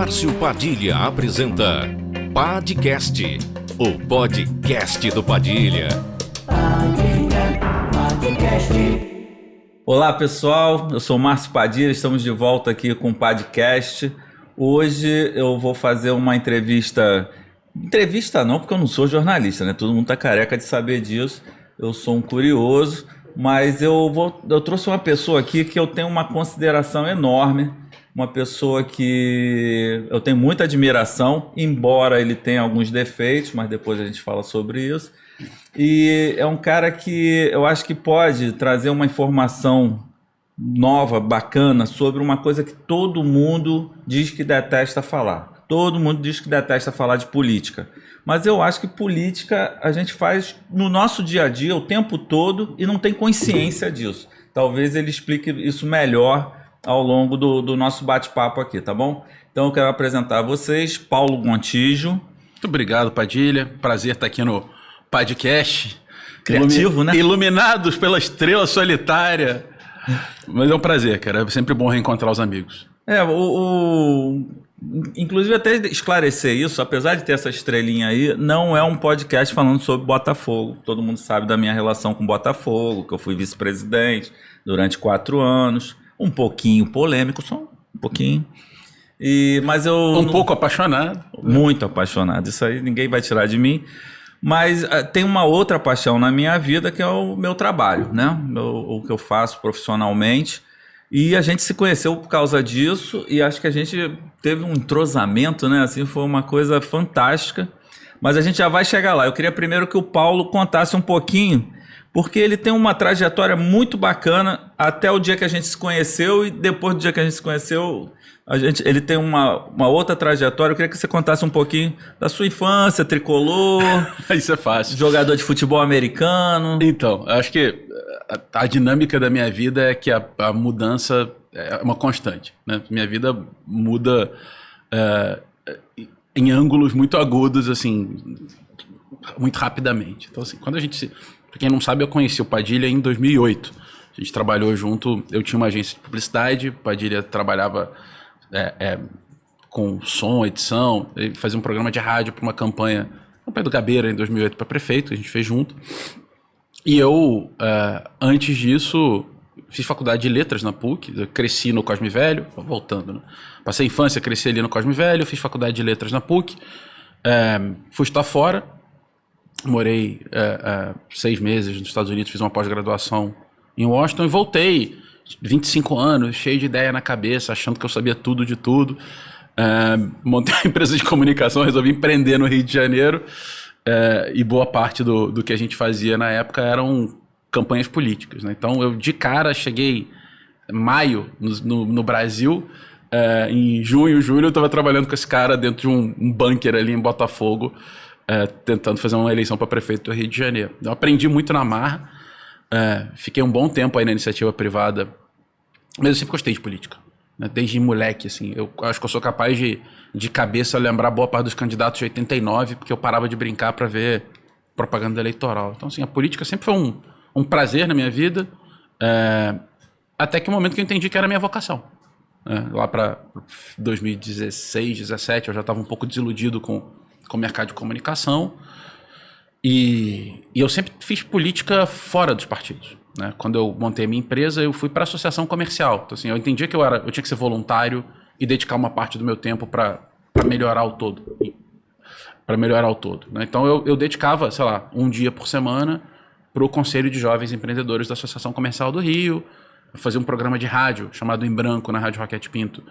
Márcio Padilha apresenta Padcast, o podcast do Padilha. Olá pessoal, eu sou o Márcio Padilha, estamos de volta aqui com o Padcast. Hoje eu vou fazer uma entrevista não, porque eu não sou jornalista, né? Todo mundo tá careca de saber disso, eu sou um curioso, mas eu trouxe uma pessoa aqui que eu tenho uma consideração enorme, uma pessoa que eu tenho muita admiração, embora ele tenha alguns defeitos, mas depois a gente fala sobre isso. E é um cara que eu acho que pode trazer uma informação nova, bacana, sobre uma coisa que todo mundo diz que detesta falar. Todo mundo diz que detesta falar de política. Mas eu acho que política a gente faz no nosso dia a dia, o tempo todo, e não tem consciência disso. Talvez ele explique isso melhor ao longo do nosso bate-papo aqui, tá bom? Então eu quero apresentar a vocês Paulo Gontijo. Muito obrigado, Padilha. Prazer estar aqui no Podcast. Criativo, né? Iluminados pela estrela solitária. Mas é um prazer, cara. É sempre bom reencontrar os amigos. Inclusive, até esclarecer isso, apesar de ter essa estrelinha aí, não é um podcast falando sobre Botafogo. Todo mundo sabe da minha relação com Botafogo, que eu fui vice-presidente durante 4 anos. Um pouquinho polêmico, só um pouquinho. Mas eu... pouco apaixonado. Muito apaixonado. Isso aí ninguém vai tirar de mim. Mas tem uma outra paixão na minha vida, que é o meu trabalho, né? O que eu faço profissionalmente. E a gente se conheceu por causa disso e acho que a gente teve um entrosamento, né? Assim, foi uma coisa fantástica. Mas a gente já vai chegar lá. Eu queria primeiro que o Paulo contasse um pouquinho, porque ele tem uma trajetória muito bacana até o dia que a gente se conheceu, e depois do dia que a gente se conheceu, ele tem uma outra trajetória. Eu queria que você contasse um pouquinho da sua infância, tricolor. Isso é fácil. Jogador de futebol americano. Então, acho que a dinâmica da minha vida é que a mudança é uma constante, né? Minha vida muda em ângulos muito agudos, assim, muito rapidamente. Então, assim, quando a gente Pra quem não sabe, eu conheci o Padilha em 2008. A gente trabalhou junto, eu tinha uma agência de publicidade, o Padilha trabalhava com som, edição, ele fazia um programa de rádio para uma campanha do Gabeira, em 2008, para prefeito, a gente fez junto. E eu, antes disso, fiz faculdade de letras na PUC, eu cresci no Cosme Velho, voltando, né? Passei a infância, cresci ali no Cosme Velho, fiz faculdade de letras na PUC, fui estudar fora, morei 6 meses nos Estados Unidos, fiz uma pós-graduação em Washington e voltei, 25 anos, cheio de ideia na cabeça, achando que eu sabia tudo de tudo. Montei uma empresa de comunicação, resolvi empreender no Rio de Janeiro, e boa parte do que a gente fazia na época eram campanhas políticas, né? Então eu de cara cheguei em maio no Brasil, em junho, julho eu estava trabalhando com esse cara dentro de um bunker ali em Botafogo, tentando fazer uma eleição para prefeito do Rio de Janeiro. Eu aprendi muito na marra, fiquei um bom tempo aí na iniciativa privada, mas eu sempre gostei de política, né? Desde moleque, assim, eu acho que eu sou capaz de cabeça lembrar boa parte dos candidatos de 89, porque eu parava de brincar para ver propaganda eleitoral. Então, assim, a política sempre foi um prazer na minha vida, até que o momento que eu entendi que era a minha vocação. Lá para 2016, 2017, eu já estava um pouco desiludido com o mercado de comunicação, e eu sempre fiz política fora dos partidos, né? Quando eu montei a minha empresa, eu fui para a associação comercial. Então, assim, eu entendia que eu tinha que ser voluntário e dedicar uma parte do meu tempo para melhorar o todo. Né? Então, eu dedicava, sei lá, um dia por semana para o Conselho de Jovens Empreendedores da Associação Comercial do Rio. Eu fazia um programa de rádio chamado Em Branco, na Rádio Roquete Pinto.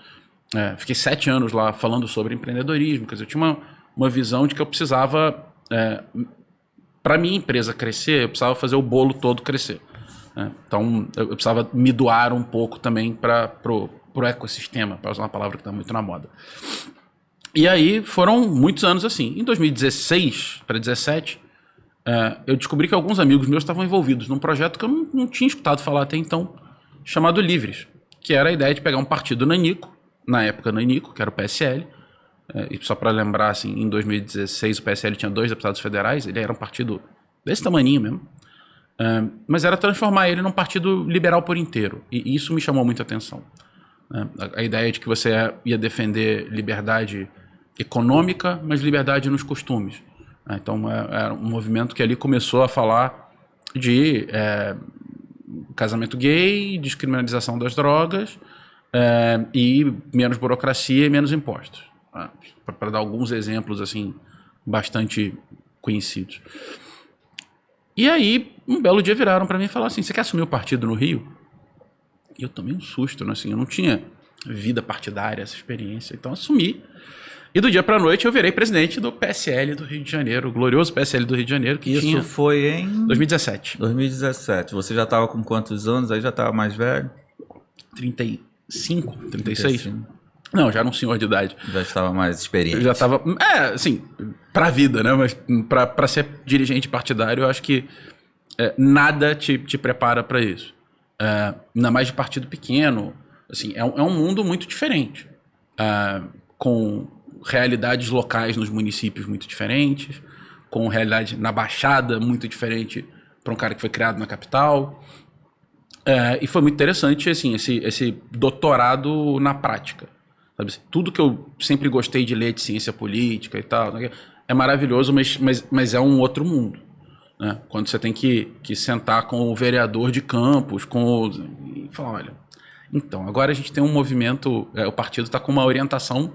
Fiquei 7 anos lá falando sobre empreendedorismo, quer dizer, eu tinha uma visão de que eu precisava, para minha empresa crescer, eu precisava fazer o bolo todo crescer, né? Então eu precisava me doar um pouco também pro ecossistema, para usar uma palavra que está muito na moda. E aí foram muitos anos assim. Em 2016 para 2017, eu descobri que alguns amigos meus estavam envolvidos num projeto que eu não tinha escutado falar até então, chamado Livres, que era a ideia de pegar um partido nanico, na época nanico, que era o PSL. E só para lembrar, assim, em 2016 o PSL tinha 2 deputados federais, ele era um partido desse tamaninho mesmo, mas era transformar ele num partido liberal por inteiro, e isso me chamou muita atenção. né? A ideia de que você ia defender liberdade econômica, mas liberdade nos costumes. Então, era um movimento que ali começou a falar de casamento gay, descriminalização das drogas e menos burocracia e menos impostos. Para dar alguns exemplos assim bastante conhecidos. E aí, um belo dia viraram para mim e falaram assim, você quer assumir o partido no Rio? E eu tomei um susto, né? Assim, eu não tinha vida partidária, essa experiência, então assumi. E do dia para a noite eu virei presidente do PSL do Rio de Janeiro, o glorioso PSL do Rio de Janeiro. Que Isso foi em... 2017. 2017. Você já estava com quantos anos? Aí já estava mais velho? 35, 36? Não, já era um senhor de idade. Já estava mais experiente. Eu já estava... assim, para a vida, né? Mas para ser dirigente partidário, eu acho que nada te prepara para isso. Ainda mais de partido pequeno. Assim, é um mundo muito diferente. Com realidades locais nos municípios muito diferentes, com realidade na Baixada muito diferente para um cara que foi criado na capital. E foi muito interessante assim, esse doutorado na prática. Sabe? Tudo que eu sempre gostei de ler de ciência política e tal, é maravilhoso, mas é um outro mundo. Né? Quando você tem que sentar com o vereador de Campos e falar, olha, então, agora a gente tem um movimento, o partido está com uma orientação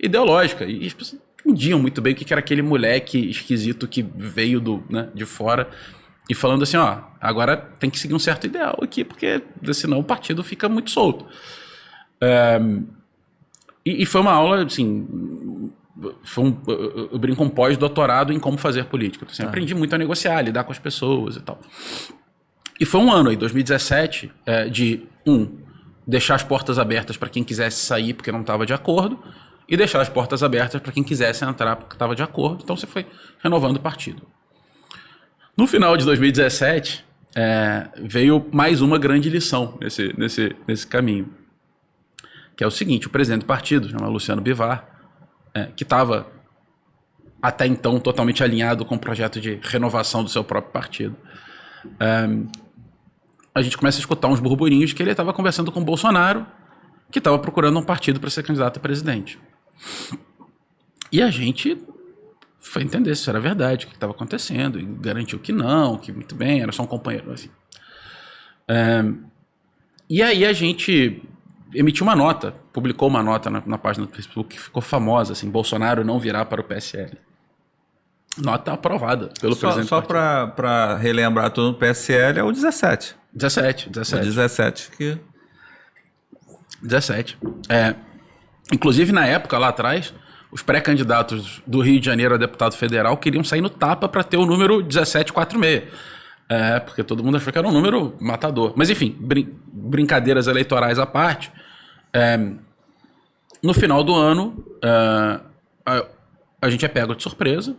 ideológica, e as pessoas entendiam muito bem o que era aquele moleque esquisito que veio de fora, e falando assim, ó, agora tem que seguir um certo ideal aqui, porque senão o partido fica muito solto. E foi uma aula, assim, eu brinco com pós-doutorado em como fazer política. Assim, aprendi muito a negociar, lidar com as pessoas e tal. E foi um ano aí, 2017, deixar as portas abertas para quem quisesse sair porque não estava de acordo, e deixar as portas abertas para quem quisesse entrar porque estava de acordo. Então você foi renovando o partido. No final de 2017, veio mais uma grande lição nesse caminho. Que é o seguinte, o presidente do partido, chamado Luciano Bivar, que estava até então totalmente alinhado com o projeto de renovação do seu próprio partido, a gente começa a escutar uns burburinhos de que ele estava conversando com o Bolsonaro, que estava procurando um partido para ser candidato a presidente. E a gente foi entender se isso era verdade, o que estava acontecendo, e garantiu que não, que muito bem, era só um companheiro. Assim. E aí a gente emitiu uma nota, publicou uma nota na página do Facebook que ficou famosa, assim, Bolsonaro não virá para o PSL. Nota aprovada pelo presidente. Só para relembrar tudo, o PSL é o 17. 17. O 17 que... 17. Inclusive, na época, lá atrás, os pré-candidatos do Rio de Janeiro a deputado federal queriam sair no tapa para ter o número 1746. Porque todo mundo achou que era um número matador. Mas, enfim, brincadeiras eleitorais à parte, no final do ano, a gente é pego de surpresa,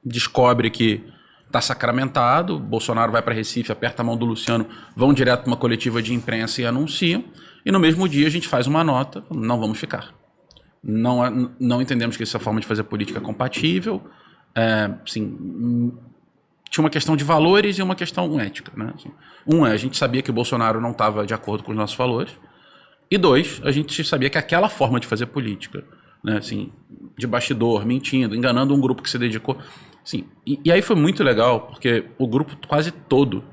descobre que está sacramentado, Bolsonaro vai para Recife, aperta a mão do Luciano, vão direto para uma coletiva de imprensa e anunciam, e no mesmo dia a gente faz uma nota, não vamos ficar. Não entendemos que essa forma de fazer política é compatível, assim, tinha uma questão de valores e uma questão ética. Né? Assim, a gente sabia que o Bolsonaro não estava de acordo com os nossos valores, e dois, a gente sabia que aquela forma de fazer política, né, assim, de bastidor, mentindo, enganando um grupo que se dedicou... Assim, e aí foi muito legal, porque o grupo quase todo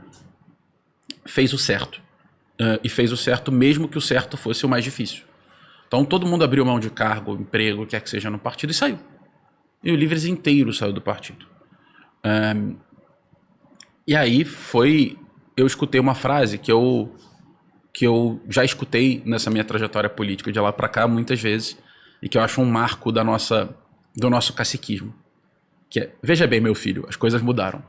fez o certo. E fez o certo mesmo que o certo fosse o mais difícil. Então todo mundo abriu mão de cargo, emprego, quer que seja no partido, e saiu. E o Livres inteiro saiu do partido. E aí eu escutei uma frase que eu já escutei nessa minha trajetória política de lá para cá muitas vezes, e que eu acho um marco do nosso caciquismo. Que é, veja bem, meu filho, as coisas mudaram.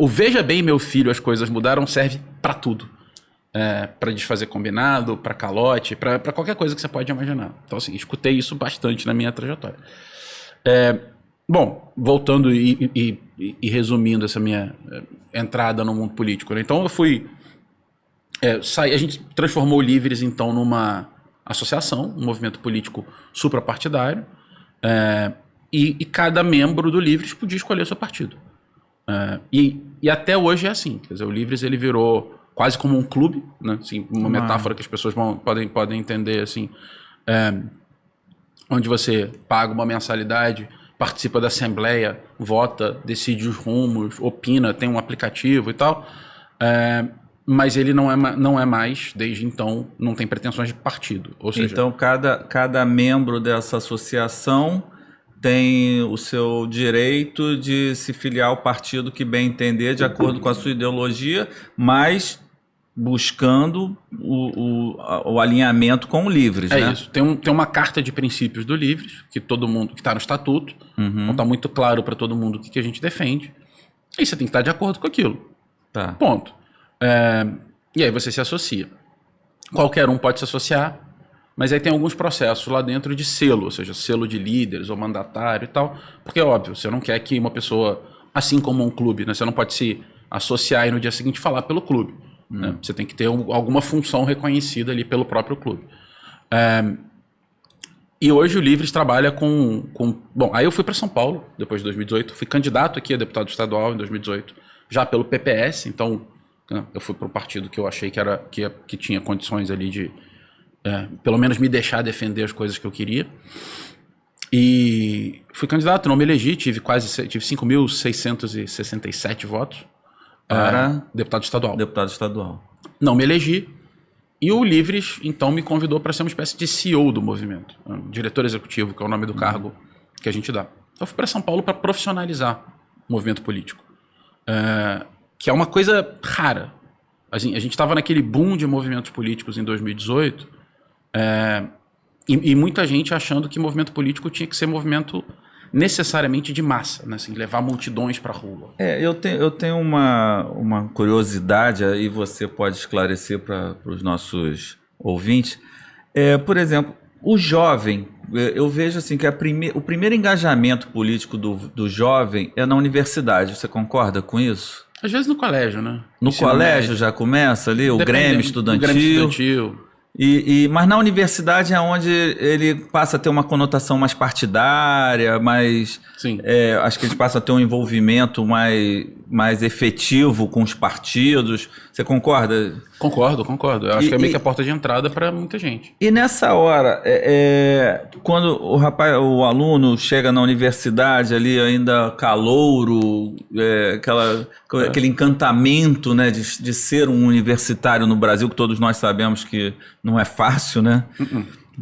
O veja bem, meu filho, as coisas mudaram serve para tudo. Para desfazer combinado, para calote, para qualquer coisa que você pode imaginar. Então, assim, escutei isso bastante na minha trajetória. Bom, voltando e resumindo essa minha entrada no mundo político. Né? Então, eu fui... a gente transformou o Livres, então, numa associação, um movimento político suprapartidário, e cada membro do Livres podia escolher o seu partido. E até hoje é assim. Quer dizer, o Livres ele virou quase como um clube, né? Assim, uma metáfora que as pessoas podem entender, assim, onde você paga uma mensalidade, participa da assembleia, vota, decide os rumos, opina, tem um aplicativo e tal, mas ele não é mais, desde então, não tem pretensões de partido. Ou seja, então, cada membro dessa associação tem o seu direito de se filiar ao partido que bem entender, de acordo com a sua ideologia, mas buscando o alinhamento com o Livres, né? É isso. Tem uma carta de princípios do Livres, que todo mundo, que está no estatuto, então está muito claro para todo mundo o que a gente defende, e você tem que estar de acordo com aquilo. Tá. Ponto. E aí você se associa. Qualquer um pode se associar, mas aí tem alguns processos lá dentro de selo, ou seja, selo de líderes ou mandatário e tal, porque é óbvio, você não quer que uma pessoa, assim como um clube, né, você não pode se associar e no dia seguinte falar pelo clube. Né? Você tem que ter alguma função reconhecida ali pelo próprio clube. E hoje o Livres trabalha com... Bom, aí eu fui para São Paulo, depois de 2018, fui candidato aqui a deputado estadual em 2018, já pelo PPS, então eu fui para um partido que eu achei que tinha condições ali de, pelo menos, me deixar defender as coisas que eu queria. E fui candidato, não me elegi, tive 5.667 votos. Para deputado estadual. Deputado estadual. Não me elegi. E o Livres, então, me convidou para ser uma espécie de CEO do movimento. Diretor executivo, que é o nome do cargo que a gente dá. Então, eu fui para São Paulo para profissionalizar o movimento político. Que é uma coisa rara. A gente estava naquele boom de movimentos políticos em 2018, e muita gente achando que movimento político tinha que ser movimento necessariamente de massa, né? Assim, levar multidões para a rua. Eu tenho uma curiosidade, aí você pode esclarecer para os nossos ouvintes. Por exemplo, o jovem, eu vejo assim que o primeiro engajamento político do jovem é na universidade. Você concorda com isso? Às vezes no colégio, né? No colégio já começa ali, o Grêmio Estudantil. Mas na universidade é onde ele passa a ter uma conotação mais partidária, mais... Sim. Acho que eles passam a ter um envolvimento mais efetivo com os partidos. Você concorda? Concordo. Eu acho que é meio que a porta de entrada para muita gente. E nessa hora, quando o aluno chega na universidade ali ainda calouro, aquele encantamento, né, de ser um universitário no Brasil, que todos nós sabemos que não é fácil, né?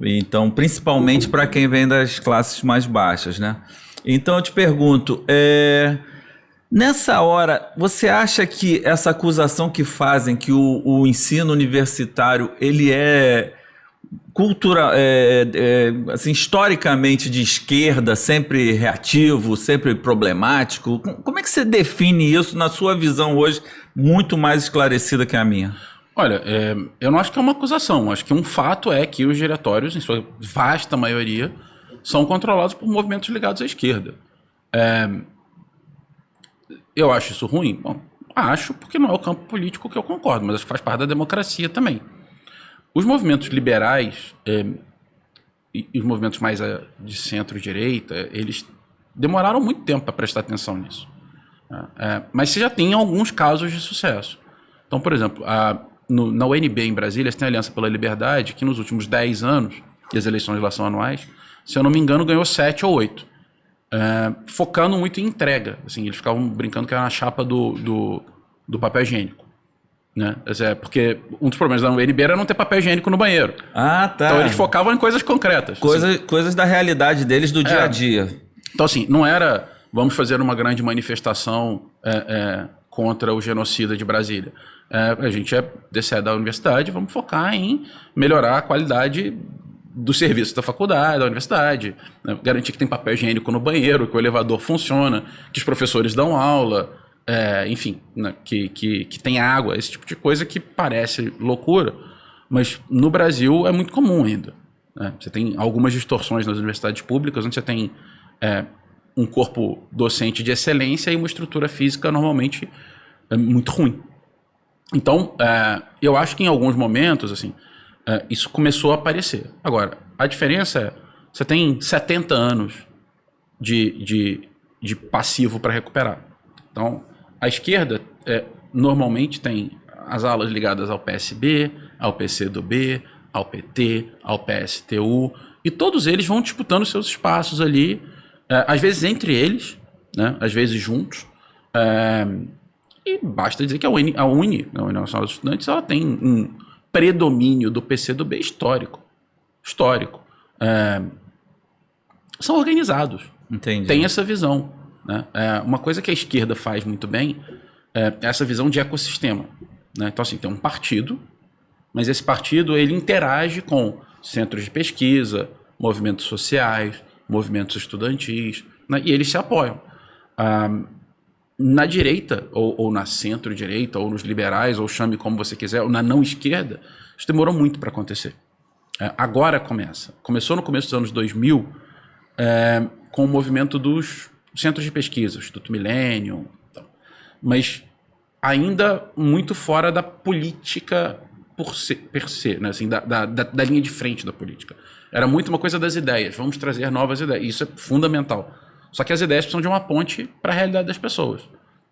Então, principalmente para quem vem das classes mais baixas, né? Então eu te pergunto, nessa hora, você acha que essa acusação que fazem que o ensino universitário ele é assim, historicamente de esquerda, sempre reativo, sempre problemático? Como é que você define isso na sua visão hoje, muito mais esclarecida que a minha? Olha, eu não acho que é uma acusação. Acho que um fato é que os diretórios, em sua vasta maioria, são controlados por movimentos ligados à esquerda. Eu acho isso ruim? Bom, acho, porque não é o campo político que eu concordo, mas acho que faz parte da democracia também. Os movimentos liberais e os movimentos mais de centro-direita, eles demoraram muito tempo para prestar atenção nisso. Mas você já tem alguns casos de sucesso. Então, por exemplo, na UNB em Brasília, você tem a Aliança pela Liberdade, que nos últimos 10 anos, e as eleições lá são anuais, se eu não me engano, ganhou 7 ou 8. Focando muito em entrega. Assim, eles ficavam brincando que era na chapa do papel higiênico. Né? Porque um dos problemas da UNB era não ter papel higiênico no banheiro. Ah, tá. Então eles focavam em coisas concretas. Coisas da realidade deles do dia a dia. Então, assim, não era vamos fazer uma grande manifestação contra o genocida de Brasília. A gente é da universidade, vamos focar em melhorar a qualidade do serviço da faculdade, da universidade, né? Garantir que tem papel higiênico no banheiro, que o elevador funciona, que os professores dão aula, enfim, né? que tem água, esse tipo de coisa que parece loucura, mas no Brasil é muito comum ainda. Né? Você tem algumas distorções nas universidades públicas, onde você tem um corpo docente de excelência e uma estrutura física normalmente muito ruim. Então, eu acho que em alguns momentos, assim, isso começou a aparecer. Agora, a diferença é, você tem 70 anos de passivo para recuperar. Então, a esquerda normalmente tem as alas ligadas ao PSB, ao PCdoB, ao PT, ao PSTU, e todos eles vão disputando seus espaços ali, às vezes entre eles, né, às vezes juntos, e basta dizer que a UNE, a União Nacional dos Estudantes, ela tem um predomínio do PCdoB histórico. São organizados. Entendi. Tem essa visão, né? Uma coisa que a esquerda faz muito bem é essa visão de ecossistema, né? Então, assim, tem um partido, mas esse partido ele interage com centros de pesquisa, movimentos sociais, movimentos estudantis, né? E eles se apoiam. Na direita, ou na centro-direita, ou nos liberais, ou chame como você quiser, ou na não-esquerda, isso demorou muito para acontecer. Agora começa. Começou no começo dos anos 2000, com o movimento dos centros de pesquisa, Instituto Millennium, mas ainda muito fora da política per se, né? Assim, da linha de frente da política. Era muito uma coisa das ideias, vamos trazer novas ideias, isso é fundamental. Só que as ideias precisam de uma ponte para a realidade das pessoas.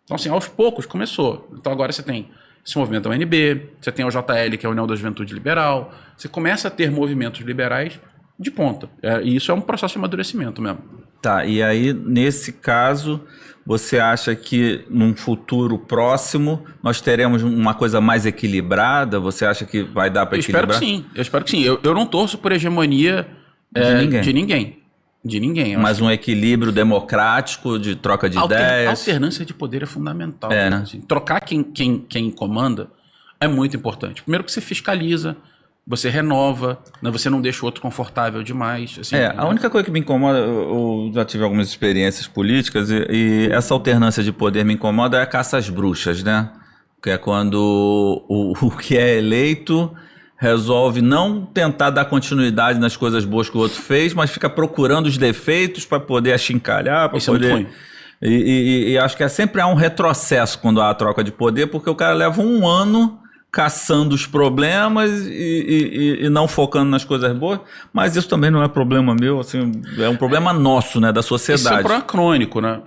Então, assim, aos poucos começou. Então, agora você tem esse movimento da UNB, você tem o JL, que é a União da Juventude Liberal, você começa a ter movimentos liberais de ponta. E isso é um processo de amadurecimento mesmo. Tá, e aí, nesse caso, você acha que num futuro próximo nós teremos uma coisa mais equilibrada? Você acha que vai dar para equilibrar? Eu espero que sim. Eu não torço por hegemonia de ninguém. Mas um equilíbrio democrático, de troca de ideias. Alternância de poder é fundamental. Né? Assim, trocar quem comanda é muito importante. Primeiro que você fiscaliza, você renova, né? Você não deixa o outro confortável demais. Assim, a única coisa que me incomoda, eu já tive algumas experiências políticas e essa alternância de poder me incomoda é a caça às bruxas, né? Que é quando o que é eleito resolve não tentar dar continuidade nas coisas boas que o outro fez, mas fica procurando os defeitos para poder achincalhar, para poder... É muito ruim. E acho que sempre há um retrocesso quando há a troca de poder, porque o cara leva um ano caçando os problemas e não focando nas coisas boas, mas isso também não é problema meu, assim, é um problema nosso, né, da sociedade. Isso é um problema crônico, né?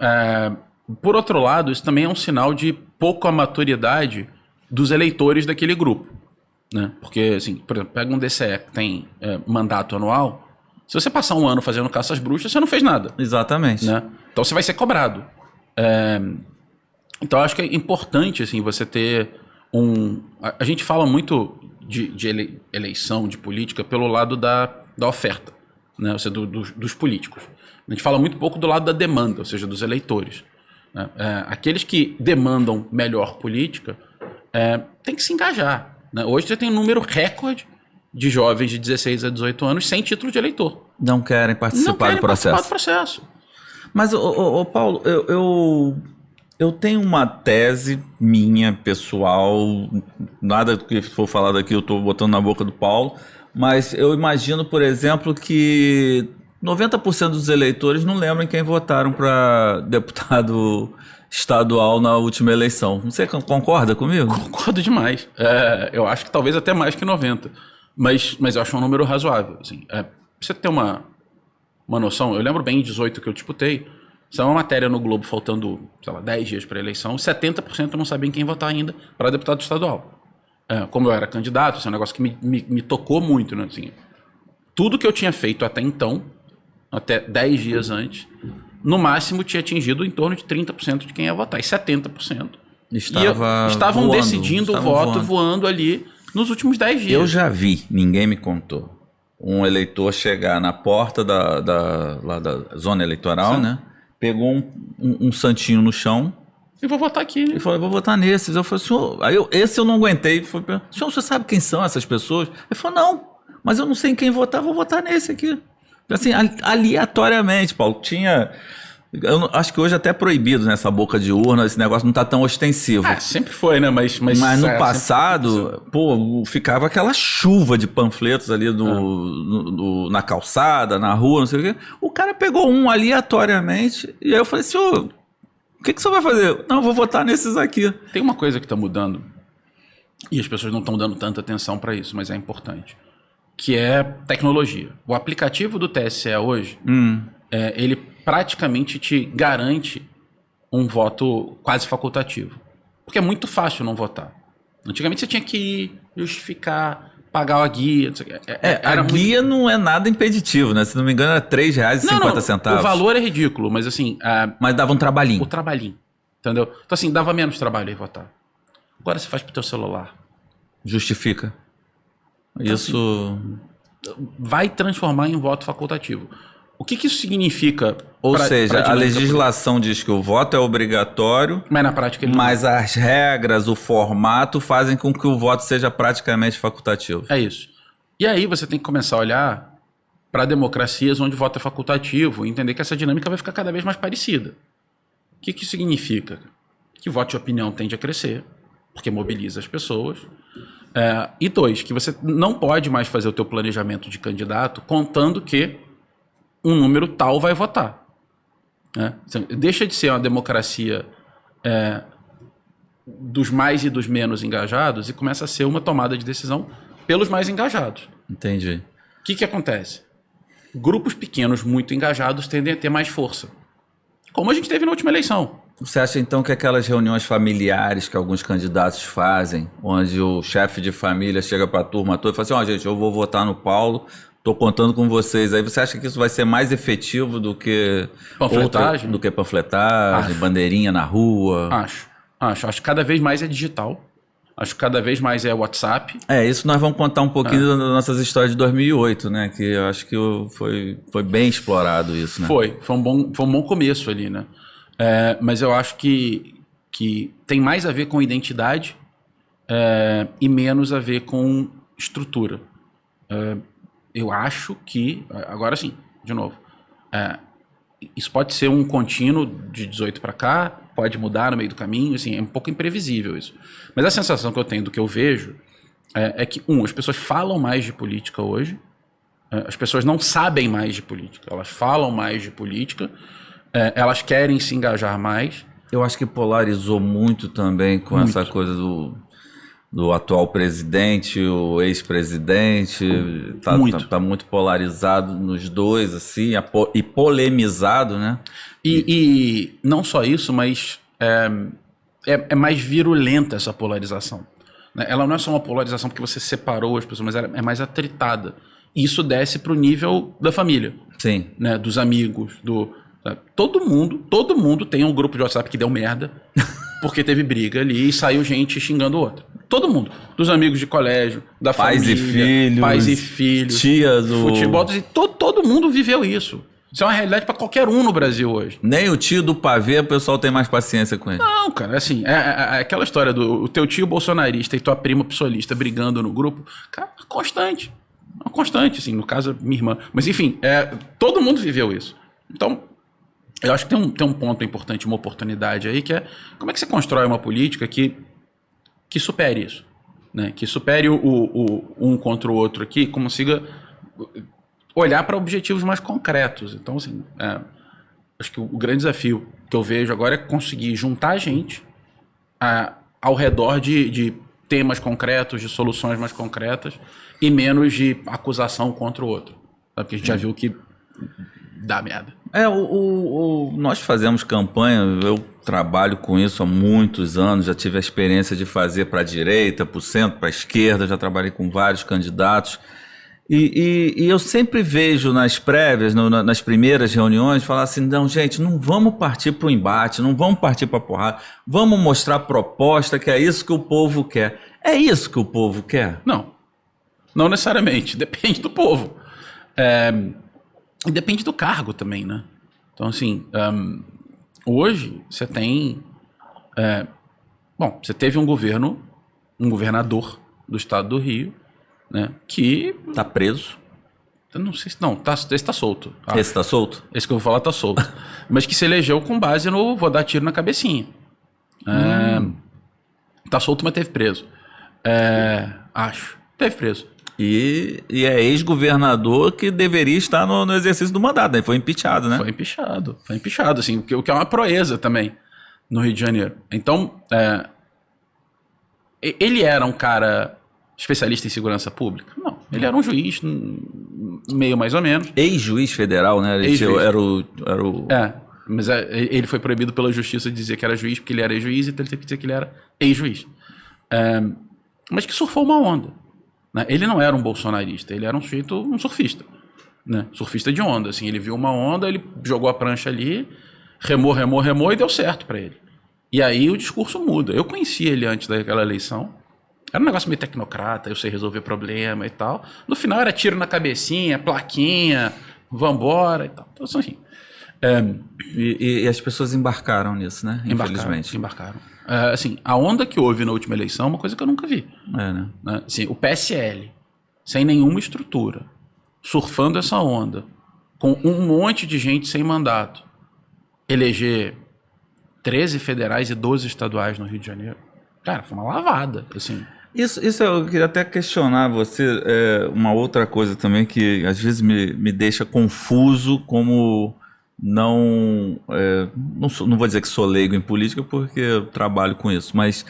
Por outro lado, isso também é um sinal de pouca maturidade dos eleitores daquele grupo. Né? Porque, assim, por exemplo, pega um DCE que tem mandato anual, se você passar um ano fazendo caça às bruxas, você não fez nada. Exatamente. Né? Então você vai ser cobrado. Então eu acho que é importante assim, você ter A gente fala muito de eleição, de política, pelo lado da oferta, né? Ou seja, dos políticos. A gente fala muito pouco do lado da demanda, ou seja, dos eleitores. Né? Aqueles que demandam melhor política têm que se engajar. Né? Hoje você tem um número recorde de jovens de 16 a 18 anos sem título de eleitor. Não querem participar do processo. Mas, Paulo, eu tenho uma tese minha, pessoal, nada que for falado aqui eu estou botando na boca do Paulo, mas eu imagino, por exemplo, que 90% dos eleitores não lembram em quem votaram para deputado estadual na última eleição. Você concorda comigo? Concordo demais. Eu acho que talvez até mais que 90%. Mas eu acho um número razoável. Assim, pra você ter uma noção, eu lembro bem em 18 que eu disputei, isso é uma matéria no Globo faltando, sei lá, 10 dias para a eleição, 70% não sabiam quem votar ainda para deputado estadual. Como eu era candidato, isso é um negócio que me tocou muito. Né? Assim, tudo que eu tinha feito até então, até 10 dias antes, no máximo tinha atingido em torno de 30% de quem ia votar, e 70% estavam decidindo o voto voando ali nos últimos 10 dias. Eu já vi, ninguém me contou, um eleitor chegar na porta lá da zona eleitoral, sim, né? Pegou um santinho no chão. E vou votar aqui. E falou, vou votar nesses. Eu falei, senhor... esse eu não aguentei. Falei, senhor, você sabe quem são essas pessoas? Ele falou, não, mas eu não sei em quem votar, vou votar nesse aqui. Assim, aleatoriamente, Paulo, tinha... Eu acho que hoje até é proibido nessa boca de urna, esse negócio não tá tão ostensivo. Sempre foi, né? Mas no passado, ficava aquela chuva de panfletos ali na calçada, na rua, não sei o quê. O cara pegou um aleatoriamente e aí eu falei, senhor, o que você vai fazer? Não, eu vou votar nesses aqui. Tem uma coisa que tá mudando e as pessoas não estão dando tanta atenção para isso, mas é importante, que é tecnologia. O aplicativo do TSE hoje, ele praticamente te garante um voto quase facultativo. Porque é muito fácil não votar. Antigamente você tinha que ir, justificar, pagar a guia. Não sei o quê. A guia não é nada impeditivo, né? Se não me engano, era R$3,50. O valor é ridículo, mas assim... Mas dava um trabalhinho. O trabalhinho, entendeu? Então assim, dava menos trabalho aí votar. Agora você faz pro teu celular. Justifica. Então, Isso... vai transformar em voto facultativo. O que isso significa? Ou seja, a legislação diz que o voto é obrigatório, mas na prática ele mas as regras, o formato fazem com que o voto seja praticamente facultativo. É isso. E aí você tem que começar a olhar para democracias onde o voto é facultativo e entender que essa dinâmica vai ficar cada vez mais parecida. O que isso significa? Que o voto de opinião tende a crescer, porque mobiliza as pessoas. E 2, que você não pode mais fazer o teu planejamento de candidato contando que um número tal vai votar. Né? Deixa de ser uma democracia dos mais e dos menos engajados e começa a ser uma tomada de decisão pelos mais engajados. Entendi. O que acontece? Grupos pequenos muito engajados tendem a ter mais força. Como a gente teve na última eleição. Você acha então que aquelas reuniões familiares que alguns candidatos fazem, onde o chefe de família chega para a turma toda e fala assim, gente, eu vou votar no Paulo, estou contando com vocês. Aí você acha que isso vai ser mais efetivo do que panfletagem? Do que panfletagem, bandeirinha na rua? Acho que cada vez mais é digital. Acho que cada vez mais é WhatsApp. Isso nós vamos contar um pouquinho das nossas histórias de 2008, né? Que eu acho que foi bem explorado isso, né? Foi um bom começo ali, né? Mas eu acho que tem mais a ver com identidade e menos a ver com estrutura. Eu acho que... Agora sim, de novo. Isso pode ser um contínuo de 18 para cá, pode mudar no meio do caminho, assim, é um pouco imprevisível isso. Mas a sensação que eu tenho do que eu vejo é que, as pessoas falam mais de política hoje, as pessoas não sabem mais de política, elas falam mais de política, elas querem se engajar mais. Eu acho que polarizou muito também com essa coisa do atual presidente, o ex-presidente, tá muito polarizado nos dois, assim, e polemizado, né? E não só isso, mas é mais virulenta essa polarização. Né? Ela não é só uma polarização porque você separou as pessoas, mas ela é mais atritada. E isso desce para o nível da família. Sim. Né? Dos amigos, sabe? Todo mundo tem um grupo de WhatsApp que deu merda porque teve briga ali e saiu gente xingando o outro. Todo mundo. Dos amigos de colégio, da família. Pais e filhos. Tias, futebol. Todo mundo viveu isso. Isso é uma realidade para qualquer um no Brasil hoje. Nem o tio do pavê, o pessoal tem mais paciência com ele. Não, cara, assim, é aquela história do teu tio bolsonarista e tua prima psolista brigando no grupo, cara, constante. Uma constante, assim, no caso, minha irmã. Mas, enfim, todo mundo viveu isso. Então, eu acho que tem um ponto importante, uma oportunidade aí, que é como é que você constrói uma política que supere isso, né? Que supere um contra o outro aqui, consiga olhar para objetivos mais concretos. Então, assim, acho que o grande desafio que eu vejo agora é conseguir juntar a gente ao redor de temas concretos, de soluções mais concretas e menos de acusação contra o outro. Porque a gente já viu que dá merda. Nós fazemos campanha, eu trabalho com isso há muitos anos, já tive a experiência de fazer para a direita, para o centro, para a esquerda, já trabalhei com vários candidatos. E eu sempre vejo nas prévias, nas primeiras reuniões, falar assim, não, gente, não vamos partir para o embate, não vamos partir para a porrada, vamos mostrar a proposta, que é isso que o povo quer. É isso que o povo quer? Não necessariamente, depende do povo. E depende do cargo também, né? Então, assim, hoje você tem... você teve um governador do estado do Rio, né, que... Tá preso? Eu não sei se... Não, esse tá solto. Esse tá solto? Esse que eu vou falar tá solto. Mas que se elegeu com base no vou dar tiro na cabecinha. Tá solto, mas teve preso. Acho. Teve preso. E é ex-governador que deveria estar no exercício do mandato, né? Foi impeachado, né? Foi empichado, assim, o que é uma proeza também no Rio de Janeiro. Então, ele era um cara especialista em segurança pública? Não, ele era um juiz, meio mais ou menos. Ex-juiz federal, né? Era o... Mas ele foi proibido pela justiça de dizer que era juiz, porque ele era ex-juiz, então ele teve que dizer que ele era ex-juiz. mas que surfou uma onda. Né? Ele não era um bolsonarista, ele era um surfista. Né? Surfista de onda. Assim, ele viu uma onda, ele jogou a prancha ali, remou e deu certo para ele. E aí o discurso muda. Eu conheci ele antes daquela eleição. Era um negócio meio tecnocrata, eu sei resolver problema e tal. No final era tiro na cabecinha, plaquinha, vambora e tal. Então, assim... E as pessoas embarcaram nisso, né? Infelizmente. Embarcaram. Assim, a onda que houve na última eleição é uma coisa que eu nunca vi. Né? Assim, o PSL, sem nenhuma estrutura, surfando essa onda, com um monte de gente sem mandato, eleger 13 federais e 12 estaduais no Rio de Janeiro. Cara, foi uma lavada, assim. Isso eu queria até questionar você, uma outra coisa também que às vezes me deixa confuso, como não vou dizer que sou leigo em política porque eu trabalho com isso, mas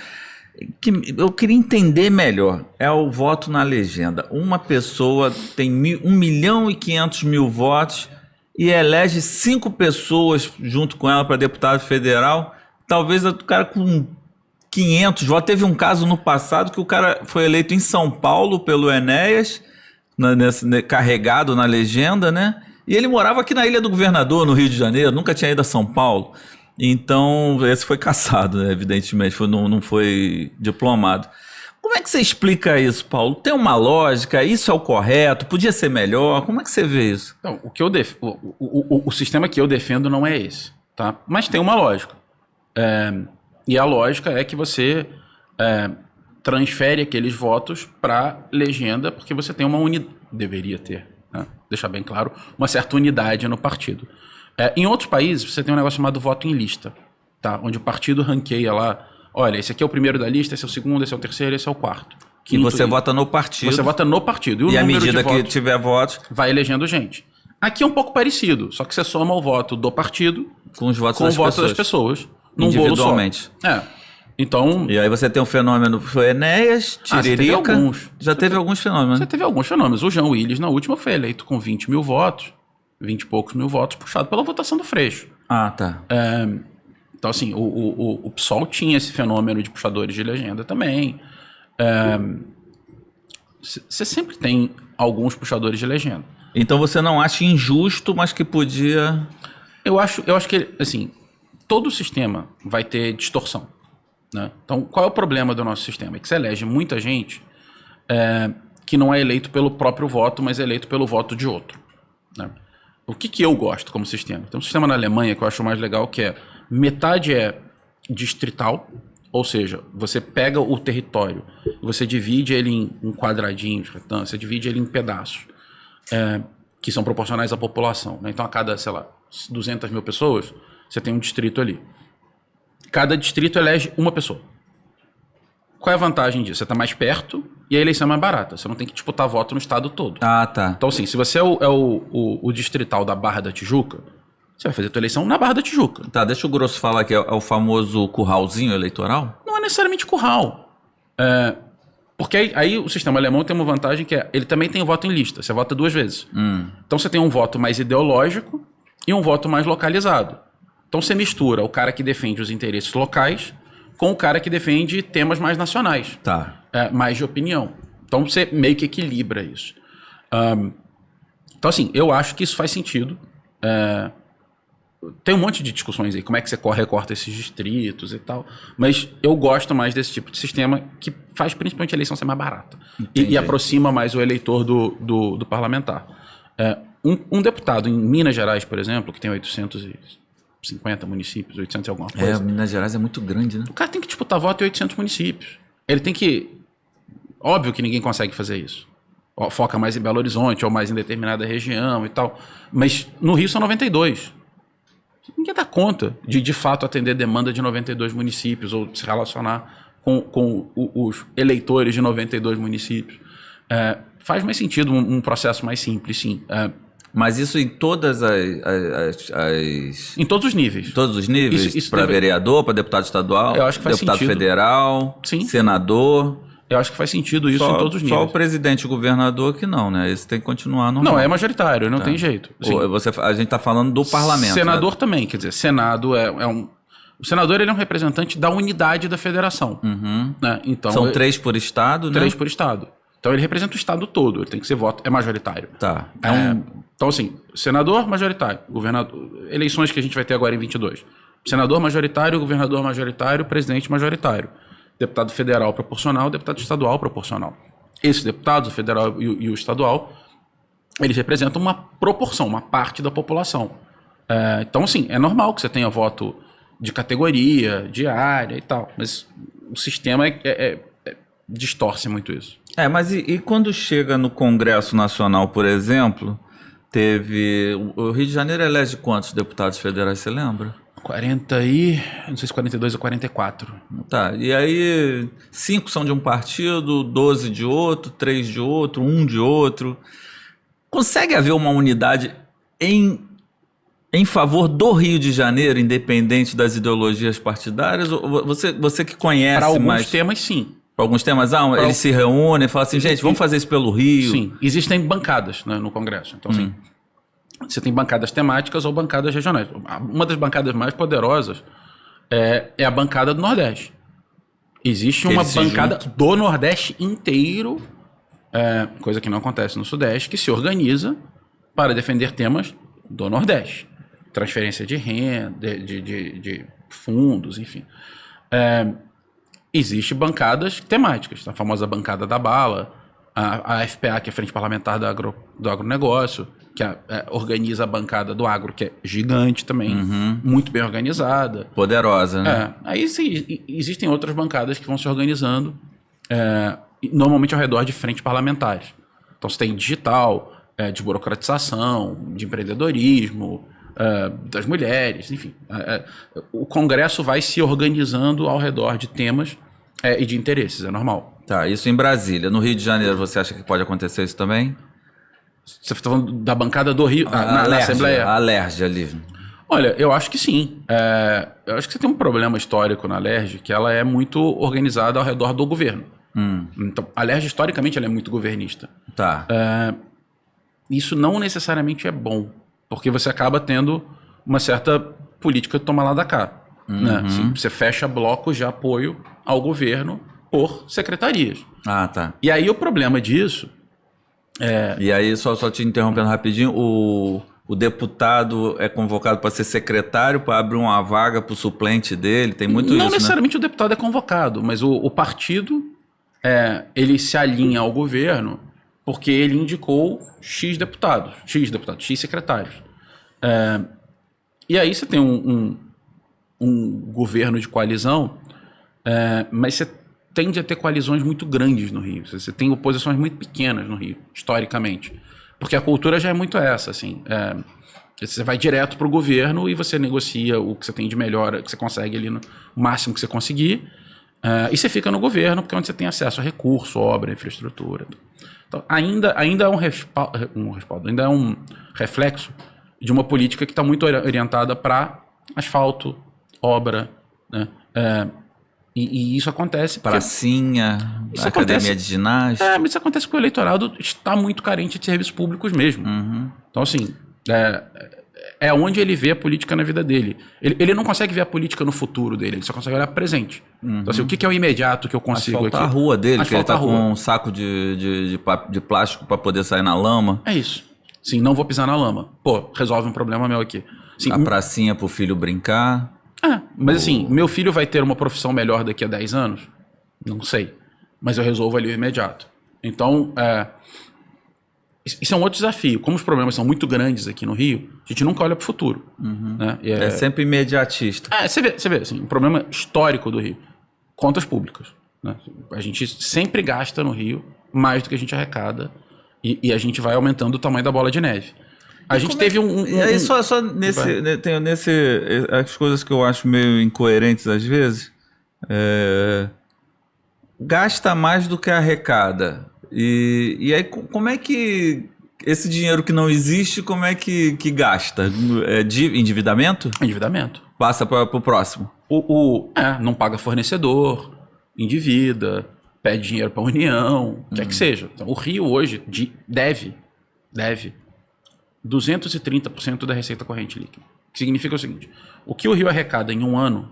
que eu queria entender melhor, é o voto na legenda. Uma pessoa tem 1.500.000 votos e elege 5 pessoas junto com ela para deputado federal, talvez o cara com 500 votos. Teve um caso no passado que o cara foi eleito em São Paulo pelo Enéas, carregado na legenda, né? E ele morava aqui na Ilha do Governador, no Rio de Janeiro, nunca tinha ido a São Paulo. Então, esse foi cassado, né? Evidentemente, não foi diplomado. Como é que você explica isso, Paulo? Tem uma lógica? Isso é o correto? Podia ser melhor? Como é que você vê isso? Não, o sistema que eu defendo não é esse, tá? Mas tem uma lógica. E a lógica é que você transfere aqueles votos para legenda, porque você tem uma unidade, deveria ter, né? Deixar bem claro, uma certa unidade no partido. Em outros países, você tem um negócio chamado voto em lista, tá? Onde o partido ranqueia lá, olha, esse aqui é o primeiro da lista, esse é o segundo, esse é o terceiro, esse é o quarto. E você vota no partido. Você vota no partido. E à medida que tiver votos, vai elegendo gente. Aqui é um pouco parecido, só que você soma o voto do partido com os votos das pessoas num individualmente. Bolo só. Então... E aí você tem um fenômeno, foi Enéas, Tiririca... Já teve alguns fenômenos. Você teve alguns fenômenos. O Jean Willis, na última, foi eleito com 20 mil votos, 20 e poucos mil votos, puxado pela votação do Freixo. Ah, tá. Então, assim, o PSOL tinha esse fenômeno de puxadores de legenda também. Você sempre tem alguns puxadores de legenda. Então você não acha injusto, mas que podia... Eu acho que, assim, todo sistema vai ter distorção. Né? Então, qual é o problema do nosso sistema? É que você elege muita gente que não é eleito pelo próprio voto, mas é eleito pelo voto de outro. Né? O que eu gosto como sistema? Tem um sistema na Alemanha que eu acho mais legal, que é metade é distrital, ou seja, você pega o território, você divide ele em quadradinhos, você divide ele em pedaços, que são proporcionais à população. Né? Então, a cada, 200 mil pessoas, você tem um distrito ali. Cada distrito elege uma pessoa. Qual é a vantagem disso? Você está mais perto e a eleição é mais barata. Você não tem que disputar voto no estado todo. Ah, tá. Então, assim, se você é o distrital da Barra da Tijuca, você vai fazer a tua eleição na Barra da Tijuca. Tá, deixa o Grosso falar que é o famoso curralzinho eleitoral? Não é necessariamente curral. Porque aí o sistema alemão tem uma vantagem que ele também tem o voto em lista. Você vota 2 vezes. Então, você tem um voto mais ideológico e um voto mais localizado. Então você mistura o cara que defende os interesses locais com o cara que defende temas mais nacionais. Tá. Mais de opinião. Então você meio que equilibra isso. Então assim, eu acho que isso faz sentido. Tem um monte de discussões aí, como é que você recorta esses distritos e tal, mas eu gosto mais desse tipo de sistema que faz principalmente a eleição ser mais barata e aproxima mais o eleitor do parlamentar. Um deputado em Minas Gerais, por exemplo, que tem 850 municípios, 800 e alguma coisa. Minas Gerais é muito grande, né? O cara tem que disputar voto em 800 municípios. Ele tem que... Óbvio que ninguém consegue fazer isso. Foca mais em Belo Horizonte ou mais em determinada região e tal. Mas no Rio são 92. Ninguém dá conta de fato atender demanda de 92 municípios ou se relacionar com os eleitores de 92 municípios. Faz mais sentido um processo mais simples, sim. Mas isso em todas Em todos os níveis. Todos os níveis? Isso para vereador, para deputado estadual, eu acho que faz deputado sentido. Federal, Sim. Senador. Eu acho que faz sentido isso em todos os níveis. Só o presidente e o governador que não, né? Esse tem que continuar normal. Não, é majoritário, não tem jeito. A gente está falando do parlamento. Senador, né? Também, quer dizer, Senado O senador ele é um representante da unidade da federação. Né? Então, São 3 por estado, né? 3 por estado. Então ele representa o estado todo, ele tem que ser voto, é majoritário. Tá. Então assim, senador majoritário, governador, eleições que a gente vai ter agora em 22. Senador majoritário, governador majoritário, presidente majoritário. Deputado federal proporcional, deputado estadual proporcional. Esses deputados, o federal e o estadual, eles representam uma proporção, uma parte da população. Então assim, é normal que você tenha voto de categoria, de área e tal, mas o sistema distorce muito isso. Mas e quando chega no Congresso Nacional, por exemplo, teve... O Rio de Janeiro elege quantos deputados federais, você lembra? 40 e... não sei se 42 ou 44. Tá, e aí 5 são de um partido, 12 de outro, 3 de outro, 1 de outro. Consegue haver uma unidade em favor do Rio de Janeiro, independente das ideologias partidárias? Você que conhece mais... Para alguns mais... temas, sim. Para alguns temas, eles se reúnem e falam assim, gente, vamos fazer isso pelo Rio. Sim, existem bancadas, né, no Congresso. Então, assim, você tem bancadas temáticas ou bancadas regionais. Uma das bancadas mais poderosas é a bancada do Nordeste. Existe uma bancada do Nordeste inteiro, coisa que não acontece no Sudeste, que se organiza para defender temas do Nordeste. Transferência de renda, de fundos, enfim. Existem bancadas temáticas, a famosa bancada da bala, a FPA, que é a Frente Parlamentar do Agronegócio, que organiza a bancada do agro, que é gigante também, muito bem organizada. Poderosa, né? Aí sim, existem outras bancadas que vão se organizando, normalmente ao redor de frentes parlamentares. Então você tem digital, desburocratização, de empreendedorismo, das mulheres, enfim. O Congresso vai se organizando ao redor de temas e de interesses, é normal. Tá, isso em Brasília. No Rio de Janeiro, você acha que pode acontecer isso também? Você está falando da bancada do Rio, na Assembleia? A Alerj ali. Olha, eu acho que sim. Eu acho que você tem um problema histórico na Alerj, que ela é muito organizada ao redor do governo. Então, a Alerj, historicamente, ela é muito governista. Tá. Isso não necessariamente é bom, porque você acaba tendo uma certa política de tomar lá da cá. Né? Assim, você fecha blocos de apoio ao governo por secretarias. Tá. E aí o problema disso... E aí, só te interrompendo rapidinho, o deputado é convocado para ser secretário, para abrir uma vaga para o suplente dele, tem muito isso, Não né? necessariamente o deputado é convocado, mas o partido, ele se alinha ao governo porque ele indicou X deputados, X secretários. E aí você tem um governo de coalizão, mas você tende a ter coalizões muito grandes no Rio. Você tem oposições muito pequenas no Rio, historicamente. Porque a cultura já é muito essa, assim. Você vai direto para o governo e você negocia o que você tem de melhor, que você consegue ali no máximo que você conseguir, e você fica no governo, porque é onde você tem acesso a recurso, obra, infraestrutura. Então, ainda é um respaldo, ainda é um reflexo de uma política que está muito orientada para asfalto, obra, né? E isso acontece... Pracinha, academia de ginástica... Mas isso acontece porque o eleitorado está muito carente de serviços públicos mesmo. Então, assim, é onde ele vê a política na vida dele. Ele não consegue ver a política no futuro dele, ele só consegue olhar presente. Então, assim, o que é o imediato que eu consigo asfaltar aqui? A rua dele, Asfaltar que ele está a rua. com um saco de plástico para poder sair na lama. É isso. Sim, não vou pisar na lama. Pô, resolve um problema meu aqui. Sim, a pracinha para o filho brincar... mas assim, meu filho vai ter uma profissão melhor daqui a 10 anos? Não sei. Mas eu resolvo ali o imediato. Então, isso é um outro desafio. Como os problemas são muito grandes aqui no Rio, a gente nunca olha para o futuro. Né? É sempre imediatista. Você vê assim, um problema histórico do Rio. Contas públicas. Né? A gente sempre gasta no Rio mais do que a gente arrecada e a gente vai aumentando o tamanho da bola de neve. A gente teve E aí, só nesse as coisas que eu acho meio incoerentes às vezes, gasta mais do que arrecada. E aí, como é que esse dinheiro que não existe, como é que gasta? Endividamento? Endividamento. Passa para o próximo. Não paga fornecedor, endivida, pede dinheiro para a União, quer que seja. Então, o Rio hoje deve 230% da receita corrente líquida. Que significa o seguinte: o que o Rio arrecada em um ano,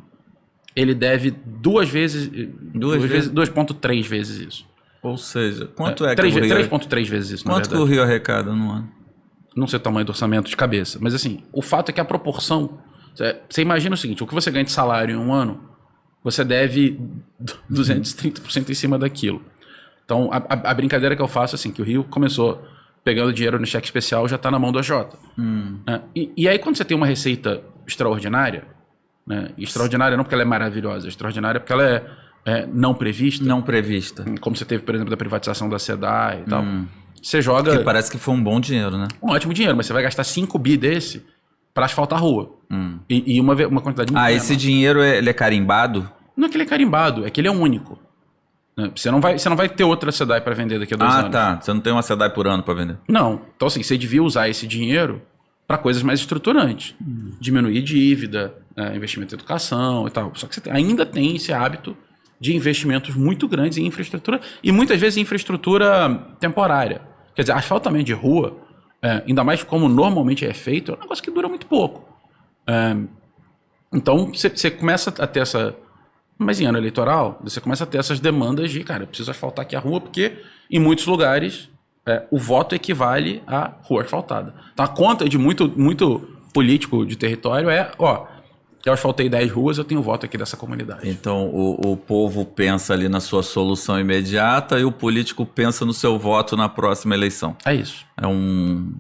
ele deve 2,3 vezes isso. Ou seja, quanto é que o Rio... 3,3 vezes isso, Quanto que o Rio arrecada no ano? Não sei o tamanho do orçamento de cabeça, mas assim, o fato é que a proporção... Você imagina o seguinte, o que você ganha de salário em um ano, você deve 230% em cima daquilo. Então, a brincadeira que eu faço é assim, que o Rio começou pegando dinheiro no cheque especial, já está na mão do AJ. Né? E aí, quando você tem uma receita extraordinária, né? Extraordinária não porque ela é maravilhosa, extraordinária porque ela é não prevista. Não prevista. Como você teve, por exemplo, da privatização da SEDAI e tal. Você joga... Que parece que foi um bom dinheiro, né? Um ótimo dinheiro, mas você vai gastar 5 bi desse para asfaltar a rua. E uma quantidade muito menor. Esse dinheiro ele é carimbado? Não é que ele é carimbado, é que ele é único. Né? Você não vai ter outra SEDAI para vender daqui a 2 anos. Tá. Você não tem uma SEDAI por ano para vender. Não. Então, assim, você devia usar esse dinheiro para coisas mais estruturantes. Diminuir dívida, investimento em educação e tal. Só que você ainda tem esse hábito de investimentos muito grandes em infraestrutura e muitas vezes em infraestrutura temporária. Quer dizer, asfaltamento de rua, ainda mais como normalmente é feito, é um negócio que dura muito pouco. Então, você começa a ter essa... Mas em ano eleitoral, você começa a ter essas demandas de, cara, eu preciso asfaltar aqui a rua, porque em muitos lugares o voto equivale à rua asfaltada. Então a conta de muito político de território eu asfaltei 10 ruas, eu tenho voto aqui dessa comunidade. Então o povo pensa ali na sua solução imediata e o político pensa no seu voto na próxima eleição. É isso. É um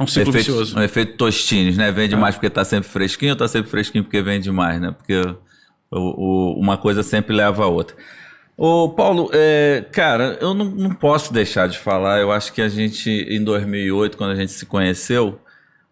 ciclo vicioso. Um efeito Tostines, né? Vende mais porque está sempre fresquinho ou está sempre fresquinho porque vende mais, né? Porque uma coisa sempre leva a outra. Ô, Paulo, cara, eu não posso deixar de falar. Eu acho que a gente, em 2008, quando a gente se conheceu,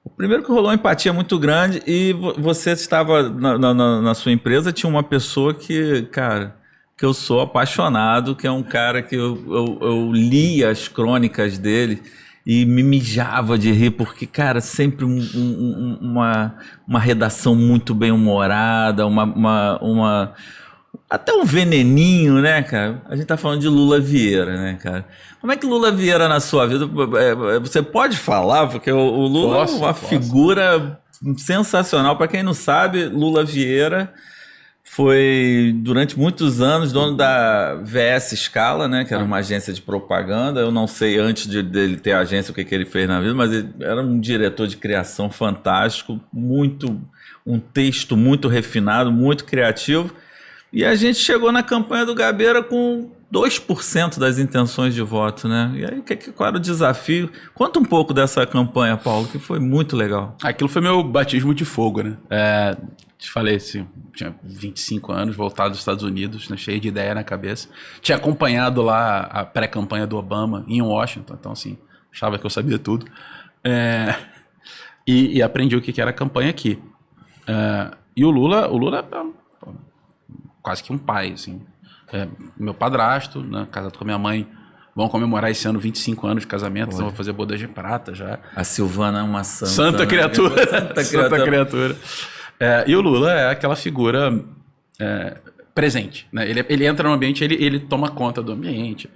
o primeiro que rolou uma empatia muito grande e você estava na sua empresa, tinha uma pessoa que, cara, que eu sou apaixonado, que é um cara que eu li as crônicas dele e me mijava de rir, porque, cara, sempre uma redação muito bem-humorada, até um veneninho, né, cara? A gente tá falando de Lula Vieira, né, cara? Como é que Lula Vieira na sua vida... Você pode falar, porque o Lula é uma figura sensacional. Para quem não sabe, Lula Vieira foi, durante muitos anos, dono da VS Scala, né, que era uma agência de propaganda. Eu não sei, antes dele ter a agência, o que ele fez na vida, mas ele era um diretor de criação fantástico, um texto muito refinado, muito criativo. E a gente chegou na campanha do Gabeira com 2% das intenções de voto, né? E aí, qual era o desafio? Conta um pouco dessa campanha, Paulo, que foi muito legal. Aquilo foi meu batismo de fogo, né? Te falei assim, tinha 25 anos, voltado dos Estados Unidos, né, cheio de ideia na cabeça. Tinha acompanhado lá a pré-campanha do Obama em Washington, então assim, achava que eu sabia tudo. E aprendi o que era a campanha aqui. E o Lula quase que um pai, assim. Meu padrasto, né, casado com a minha mãe, vão comemorar esse ano 25 anos de casamento, então vou fazer bodas de prata já. A Silvana é uma santa. Santa criatura. Santa criatura. E o Lula é aquela figura presente, né? Ele entra no ambiente, ele toma conta do ambiente,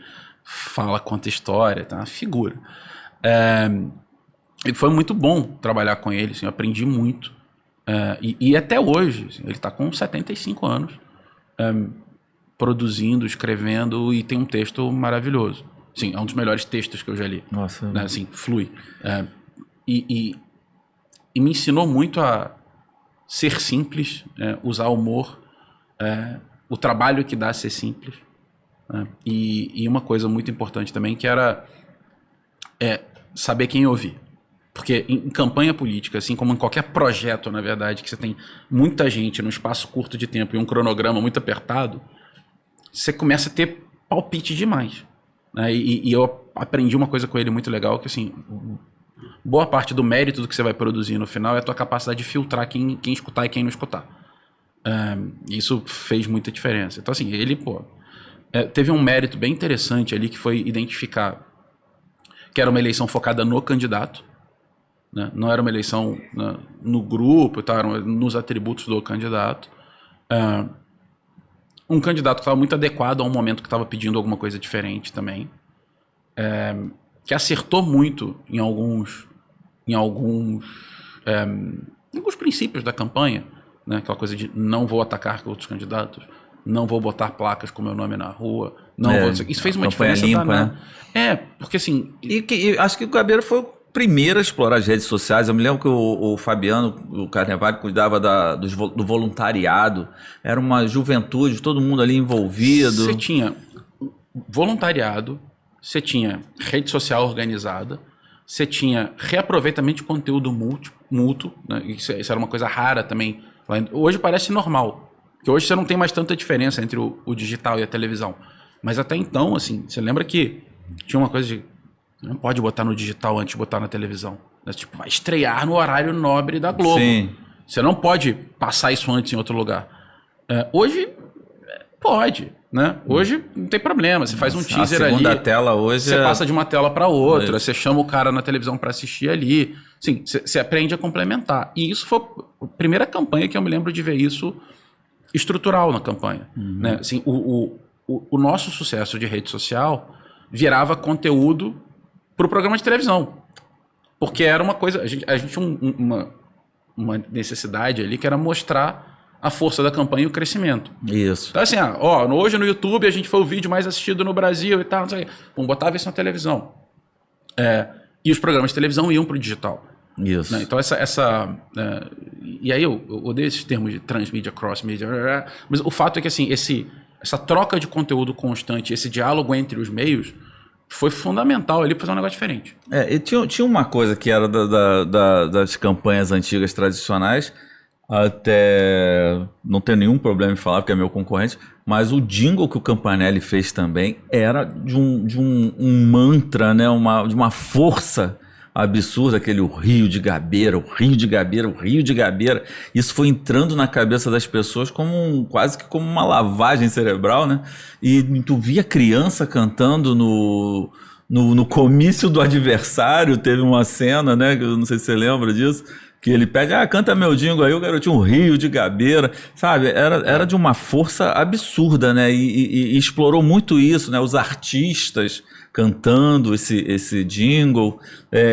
fala, conta história, tá? Uma figura. E foi muito bom trabalhar com ele, assim, eu aprendi muito. E até hoje, assim, ele está com 75 anos, produzindo, escrevendo, e tem um texto maravilhoso. Sim, é um dos melhores textos que eu já li. Nossa. Né? Assim, flui. E me ensinou muito a ser simples, usar humor, o trabalho que dá a ser simples. E uma coisa muito importante também, que era saber quem ouvir. Porque em campanha política, assim como em qualquer projeto, na verdade, que você tem muita gente num espaço curto de tempo e um cronograma muito apertado, você começa a ter palpite demais. Né? E eu aprendi uma coisa com ele muito legal, que assim, boa parte do mérito do que você vai produzir no final é a tua capacidade de filtrar quem escutar e quem não escutar. Isso fez muita diferença. Então assim, ele teve um mérito bem interessante ali, que foi identificar que era uma eleição focada no candidato, né? Não era uma eleição no grupo, tá? Era nos atributos do candidato. Um candidato que estava muito adequado a um momento que estava pedindo alguma coisa diferente também, que acertou muito em alguns princípios da campanha, né? Aquela coisa de não vou atacar outros candidatos, não vou botar placas com meu nome na rua, não vou... Isso fez uma diferença limpa, danada. Né? Porque assim... E acho que o Gabeira foi o primeiro a explorar as redes sociais. Eu me lembro que o Fabiano, o Carnevale, cuidava do voluntariado. Era uma juventude, todo mundo ali envolvido. Você tinha voluntariado, você tinha rede social organizada, você tinha reaproveitamento de conteúdo mútuo, né? Isso era uma coisa rara também. Hoje parece normal, porque hoje você não tem mais tanta diferença entre o digital e a televisão. Mas até então, assim, você lembra que tinha uma coisa de... Não pode botar no digital antes de botar na televisão. Tipo, vai estrear no horário nobre da Globo. Sim. Você não pode passar isso antes em outro lugar. Hoje, pode, né? Hoje não tem problema. Você faz um teaser ali. A segunda tela hoje... Você passa de uma tela para outra. Você chama o cara na televisão para assistir ali. Sim, você aprende a complementar. E isso foi a primeira campanha que eu me lembro de ver isso estrutural na campanha. Né? Assim, o nosso sucesso de rede social virava conteúdo para o programa de televisão. Porque era uma coisa... A gente tinha uma necessidade ali que era mostrar a força da campanha e o crescimento. Isso. Então assim, hoje no YouTube a gente foi o vídeo mais assistido no Brasil e tal, não sei o quê. Vamos botar isso na televisão. E os programas de televisão iam para o digital. Isso. Né? Então e aí eu odeio esses termos de transmídia, cross-media, mas o fato é que assim, essa troca de conteúdo constante, esse diálogo entre os meios, foi fundamental ali para fazer um negócio diferente. E tinha uma coisa que era das campanhas antigas tradicionais, até não tenho nenhum problema em falar, porque é meu concorrente, mas o jingle que o Campanelli fez também era de um mantra, né? De uma força absurda, aquele o Rio de Gabeira, o Rio de Gabeira, o Rio de Gabeira. Isso foi entrando na cabeça das pessoas quase que como uma lavagem cerebral, né? E tu via criança cantando no comício do adversário, teve uma cena, né? Eu não sei se você lembra disso, que ele pede, canta meu jingle aí, o garotinho, um Rio de Gabeira, sabe? Era de uma força absurda, né? E explorou muito isso, né? Os artistas cantando esse jingle.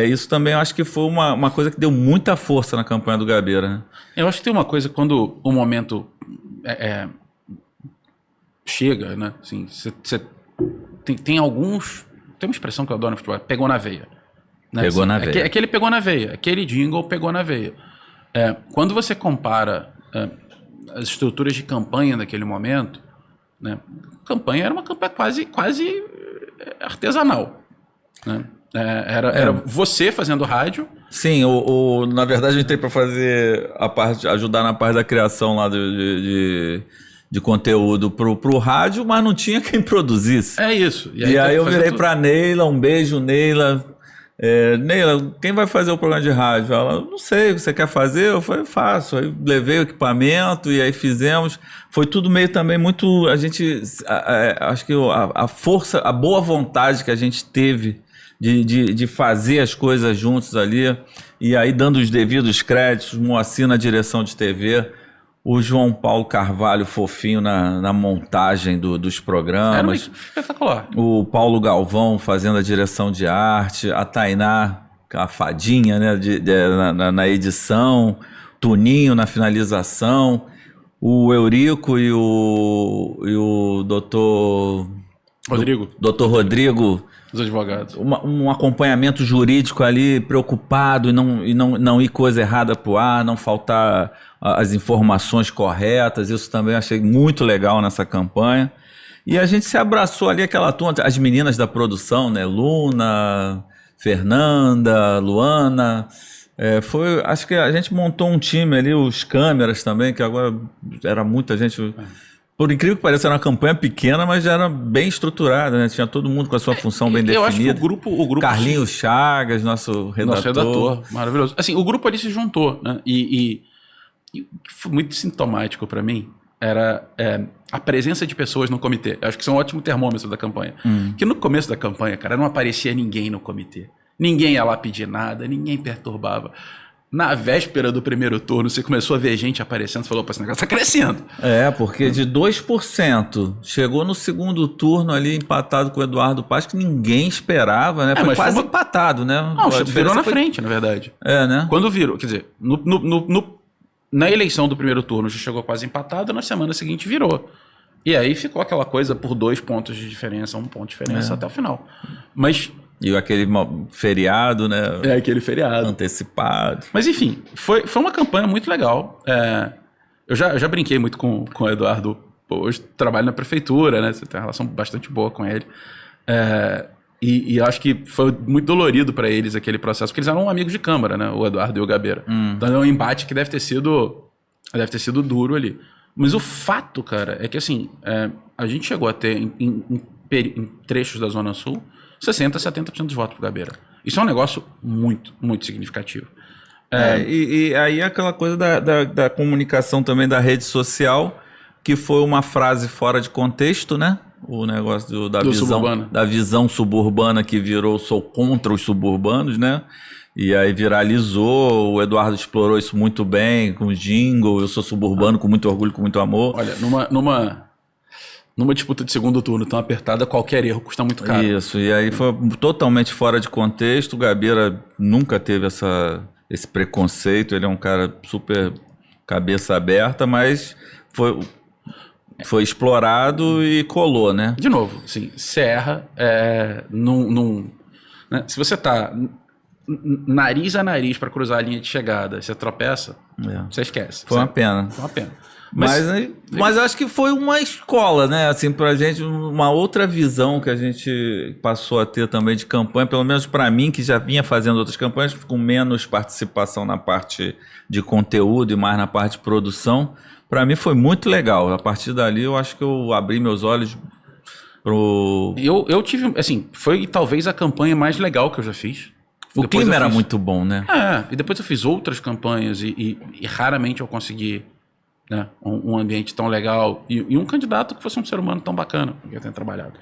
Isso também eu acho que foi uma coisa que deu muita força na campanha do Gabeira, né? Eu acho que tem uma coisa, quando o momento chega, né? Assim, tem alguns... Tem uma expressão que eu adoro no futebol, pegou na veia. Né? Pegou na veia. Aquele pegou na veia, aquele jingle pegou na veia. Quando você compara as estruturas de campanha naquele momento, né? A campanha era uma campanha quase artesanal. Né? Era você fazendo rádio. Sim, na verdade eu entrei para fazer ajudar na parte da criação lá de conteúdo pro rádio, mas não tinha quem produzisse. É isso. E aí eu virei para Neila, um beijo, Neila. Neila, quem vai fazer o programa de rádio? Ela, não sei, você quer fazer? Eu falei, faço. Aí levei o equipamento e aí fizemos. Foi tudo meio também muito... acho que a força, a boa vontade que a gente teve de fazer as coisas juntos ali. E aí dando os devidos créditos, Moacir na direção de TV, o João Paulo Carvalho fofinho na montagem dos programas. Era espetacular. O Paulo Galvão fazendo a direção de arte, a Tainá, a fadinha, né, na edição, Tuninho na finalização, o Eurico e o doutor... Rodrigo. Doutor Rodrigo... Os advogados. Um acompanhamento jurídico ali, preocupado e não ir coisa errada para o ar, não faltar as informações corretas. Isso também achei muito legal nessa campanha. E a gente se abraçou ali, aquela turma, as meninas da produção, né? Luna, Fernanda, Luana. Acho que a gente montou um time ali, os câmeras também, que agora era muita gente... Por incrível que pareça, era uma campanha pequena, mas já era bem estruturada, né? Tinha todo mundo com a sua função bem definida. Eu acho que o grupo... Carlinhos Chagas, nosso redator. Maravilhoso. Assim, o grupo ali se juntou, né? E foi muito sintomático para mim, era a presença de pessoas no comitê. Eu acho que isso é um ótimo termômetro da campanha. Que no começo da campanha, cara, não aparecia ninguém no comitê. Ninguém ia lá pedir nada, ninguém perturbava. Na véspera do primeiro turno, você começou a ver gente aparecendo, você falou, esse negócio tá crescendo. Porque de 2%, chegou no segundo turno ali empatado com o Eduardo Paz, que ninguém esperava, né? Foi quase empatado, né? Não, virou na frente, na verdade. Né? Quando virou, quer dizer, na eleição do primeiro turno já chegou quase empatado, na semana seguinte virou. E aí ficou aquela coisa por 2 pontos de diferença, 1 ponto de diferença até o final. Mas... E aquele feriado, né? Aquele feriado. Antecipado. Mas enfim, foi uma campanha muito legal. Eu já brinquei muito com o Eduardo. Pô, hoje trabalho na prefeitura, né? Você tem uma relação bastante boa com ele. E acho que foi muito dolorido para eles aquele processo, porque eles eram amigos de câmara, né? O Eduardo e o Gabeira. Então é um embate que deve ter sido duro ali. Mas o fato, cara, é que assim, a gente chegou a ter em trechos da Zona Sul 60%, 70% dos votos pro Gabeira. Isso é um negócio muito, muito significativo. E aí aquela coisa da comunicação também da rede social, que foi uma frase fora de contexto, né? O negócio da visão suburbana que virou sou contra os suburbanos, né? E aí viralizou, o Eduardo explorou isso muito bem, com o jingle, eu sou suburbano com muito orgulho, com muito amor. Olha, numa disputa de segundo turno tão apertada, qualquer erro custa muito caro. Isso, e aí foi totalmente fora de contexto, o Gabeira nunca teve esse preconceito, ele é um cara super cabeça aberta, mas foi explorado e colou, né? De novo, assim, você erra, né? Se você tá nariz a nariz para cruzar a linha de chegada, você tropeça, você esquece. Foi uma pena. Foi uma pena. Mas acho que foi uma escola, né? Assim, pra gente, uma outra visão que a gente passou a ter também de campanha, pelo menos para mim, que já vinha fazendo outras campanhas com menos participação na parte de conteúdo e mais na parte de produção. Para mim foi muito legal. A partir dali, eu acho que eu abri meus olhos pro... Eu tive, assim, foi talvez a campanha mais legal que eu já fiz. O clima era muito bom, né? E depois eu fiz outras campanhas e raramente eu consegui, né, um ambiente tão legal e um candidato que fosse um ser humano tão bacana que eu tenho trabalhado.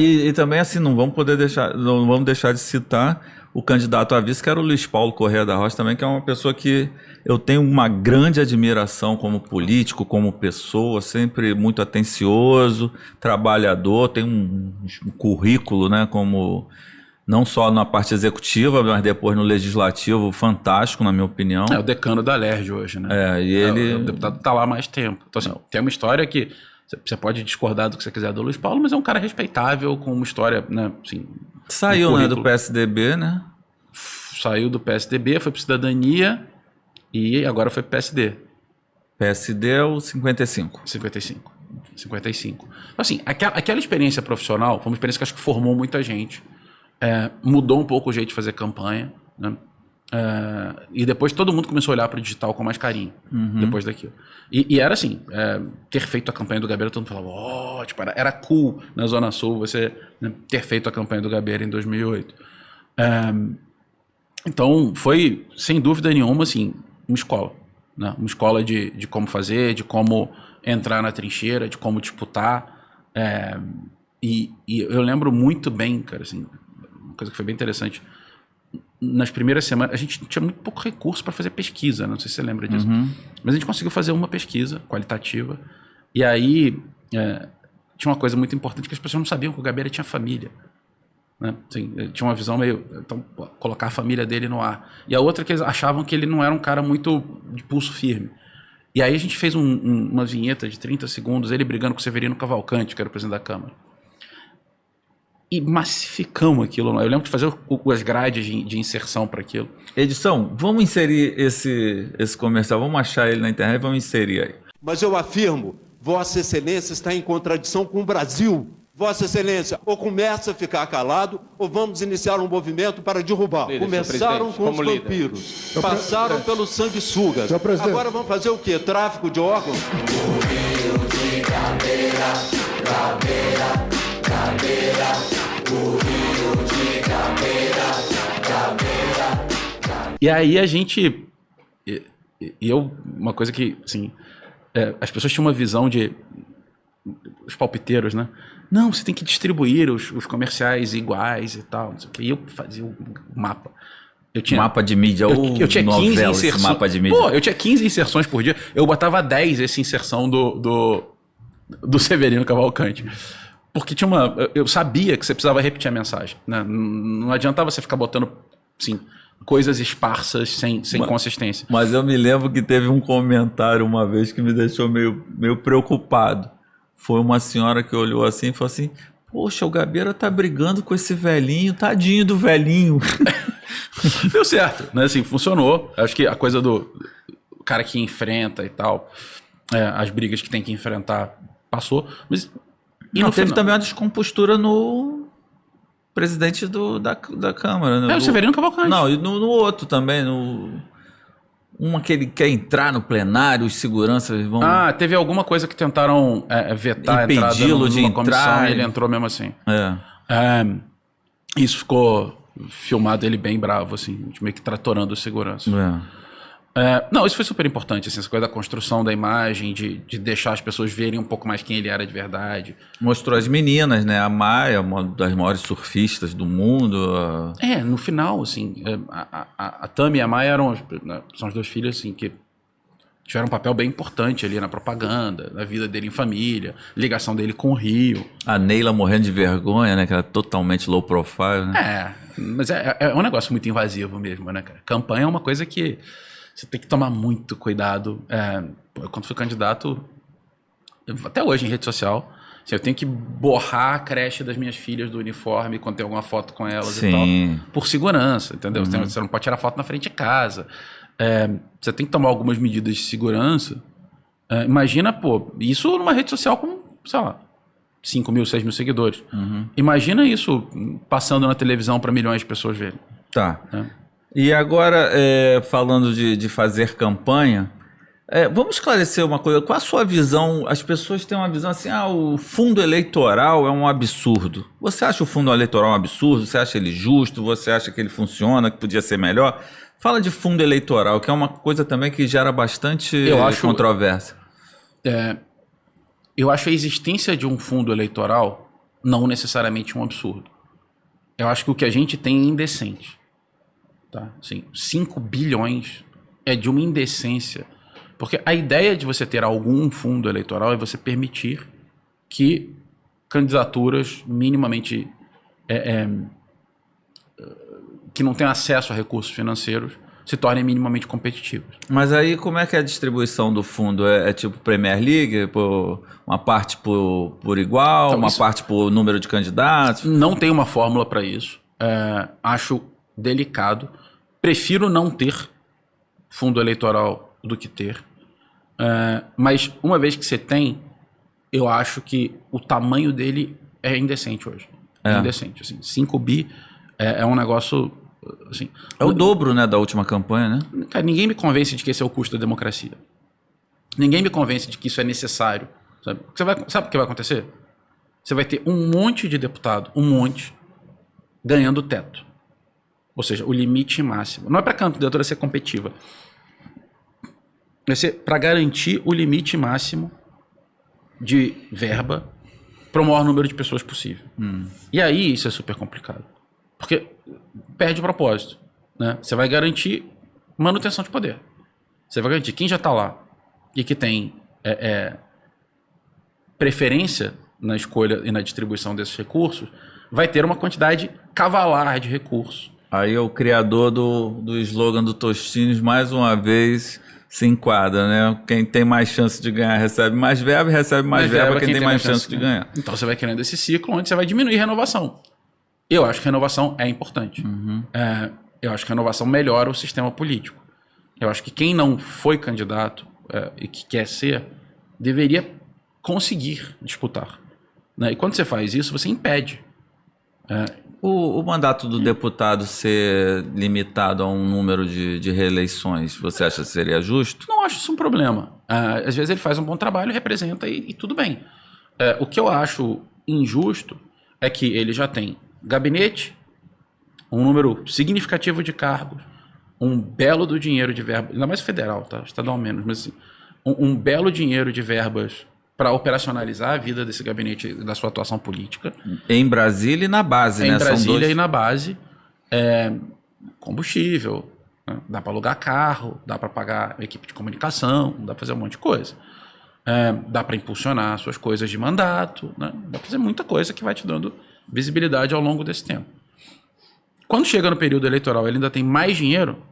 E também assim, não vamos deixar de citar o candidato a vice, que era o Luiz Paulo Corrêa da Rocha também, que é uma pessoa que eu tenho uma grande admiração como político, como pessoa, sempre muito atencioso, trabalhador, tem um currículo, né, como... Não só na parte executiva, mas depois no legislativo, fantástico, na minha opinião. É o decano da LERJ hoje, né? E ele... O deputado está lá há mais tempo. Então, assim, tem uma história que você pode discordar do que você quiser do Luiz Paulo, mas é um cara respeitável, com uma história, né? Assim, saiu, né, do PSDB, né? Saiu do PSDB, foi para Cidadania e agora foi para PSD. PSD é o 55. 55. Assim, aquela experiência profissional foi uma experiência que acho que formou muita gente. Mudou um pouco o jeito de fazer campanha, né? E depois todo mundo começou a olhar para o digital com mais carinho, depois daquilo. E era assim, ter feito a campanha do Gabeira, todo mundo falava, tipo, era cool na Zona Sul você, né, ter feito a campanha do Gabeira em 2008. Então foi, sem dúvida nenhuma, assim, uma escola, né? Uma escola de como fazer, de como entrar na trincheira, de como disputar. E eu lembro muito bem, cara, assim, coisa que foi bem interessante. Nas primeiras semanas, a gente tinha muito pouco recurso para fazer pesquisa, não sei se você lembra disso. Mas a gente conseguiu fazer uma pesquisa qualitativa. E aí, tinha uma coisa muito importante, que as pessoas não sabiam que o Gabeira tinha família. Né? Assim, tinha uma visão meio... Então, colocar a família dele no ar. E a outra que eles achavam que ele não era um cara muito de pulso firme. E aí a gente fez uma vinheta de 30 segundos, ele brigando com o Severino Cavalcante, que era o presidente da Câmara. E massificamos aquilo. Eu lembro de fazer as grades de inserção para aquilo. Edição, vamos inserir esse comercial, vamos achar ele na internet e vamos inserir aí. Mas eu afirmo, Vossa Excelência está em contradição com o Brasil. Vossa Excelência, ou começa a ficar calado, ou vamos iniciar um movimento para derrubar. Começaram com os vampiros, passaram pelos sanguessugas. Agora vamos fazer o quê? Tráfico de órgãos? O Rio de Gabeira, Gabeira, Gabeira. O Rio de Gabeira, Gabeira. E aí a gente... uma coisa que, assim... as pessoas tinham uma visão de... Os palpiteiros, né? Não, você tem que distribuir os comerciais iguais e tal. Não sei o que. E eu fazia o mapa. Mapa de mídia eu tinha 15 inserções. Mapa de mídia. Eu tinha 15 inserções por dia. Eu botava 10 essa inserção do Severino Cavalcante. Porque tinha eu sabia que você precisava repetir a mensagem, né? Não adiantava você ficar botando, assim, coisas esparsas sem consistência. Mas eu me lembro que teve um comentário uma vez que me deixou meio preocupado. Foi uma senhora que olhou assim e falou assim: poxa, o Gabeira tá brigando com esse velhinho, tadinho do velhinho. Deu certo, né? Assim, funcionou. Acho que a coisa do cara que enfrenta e tal, as brigas que tem que enfrentar, passou. Mas teve também uma descompostura no presidente da Câmara. O Severino Cavalcante. Não, e no outro também, que ele quer entrar no plenário, os seguranças vão... teve alguma coisa que tentaram vetar a entrada numa comissão e ele entrou mesmo assim. Isso ficou filmado, ele bem bravo, assim, meio que tratorando os seguranças. Não, isso foi super importante, assim, essa coisa da construção da imagem, de deixar as pessoas verem um pouco mais quem ele era de verdade. Mostrou as meninas, né? A Maia, uma das maiores surfistas do mundo. No final, assim, a Tami e a Maia são as duas filhas, assim, que tiveram um papel bem importante ali na propaganda, na vida dele em família, ligação dele com o Rio. A Neila morrendo de vergonha, né? Que era totalmente low profile, né? Mas é um negócio muito invasivo mesmo, né, cara? Campanha é uma coisa que você tem que tomar muito cuidado. Quando fui candidato, até hoje em rede social, assim, eu tenho que borrar a creche das minhas filhas do uniforme quando tem alguma foto com elas e tal. Por segurança, entendeu? Você não pode tirar foto na frente de casa. Você tem que tomar algumas medidas de segurança. Imagina, isso numa rede social com, sei lá, 5 mil, 6 mil seguidores. Imagina isso passando na televisão para milhões de pessoas verem. Tá. E agora, falando de fazer campanha, vamos esclarecer uma coisa. Qual a sua visão? As pessoas têm uma visão assim, o fundo eleitoral é um absurdo. Você acha o fundo eleitoral um absurdo? Você acha ele justo? Você acha que ele funciona, que podia ser melhor? Fala de fundo eleitoral, que é uma coisa também que gera bastante controvérsia. Eu acho a existência de um fundo eleitoral não necessariamente um absurdo. Eu acho que o que a gente tem é indecente. Tá? Assim, 5 bilhões é de uma indecência. Porque a ideia de você ter algum fundo eleitoral é você permitir que candidaturas minimamente que não têm acesso a recursos financeiros se tornem minimamente competitivos. Mas aí como é que é a distribuição do fundo? É tipo Premier League? Uma parte por igual, então, uma parte por número de candidatos? Não tem uma fórmula para isso. Acho delicado. Prefiro não ter fundo eleitoral do que ter. Mas uma vez que você tem, eu acho que o tamanho dele é indecente hoje. É indecente. Assim, 5 bi é um negócio... Assim, é o dobro, né, da última campanha, né? Cara, ninguém me convence de que esse é o custo da democracia. Ninguém me convence de que isso é necessário. Sabe o que vai acontecer? Você vai ter um monte de deputado, ganhando o teto. Ou seja, o limite máximo. Não é para a candidatura ser competitiva. Vai ser para garantir o limite máximo de verba para o maior número de pessoas possível. E aí isso é super complicado. Porque perde o propósito. Né? Você vai garantir manutenção de poder. Você vai garantir quem já está lá e que tem preferência na escolha e na distribuição desses recursos, vai ter uma quantidade cavalar de recursos. Aí o criador do slogan do Tostines, mais uma vez, se enquadra, né? Quem tem mais chance de ganhar recebe mais verba, recebe mais verba quem tem mais chance de ganhar. Então você vai criando esse ciclo onde você vai diminuir renovação. Eu acho que renovação é importante. Eu acho que renovação melhora o sistema político. Eu acho que quem não foi candidato e que quer ser, deveria conseguir disputar. Né? E quando você faz isso, você impede. O mandato do deputado ser limitado a um número de reeleições, você acha que seria justo? Não acho isso um problema. Às vezes ele faz um bom trabalho, representa e tudo bem. O que eu acho injusto é que ele já tem gabinete, um número significativo de cargos, um belo do dinheiro de verba, ainda mais federal, tá? Estadual menos, mas assim, um belo dinheiro de verbas para operacionalizar a vida desse gabinete e da sua atuação política. Em Brasília e na base, né? Em Brasília e na base. Combustível, né? Dá para alugar carro, dá para pagar equipe de comunicação, dá para fazer um monte de coisa. Dá para impulsionar suas coisas de mandato, né? Dá para fazer muita coisa que vai te dando visibilidade ao longo desse tempo. Quando chega no período eleitoral, ele ainda tem mais dinheiro,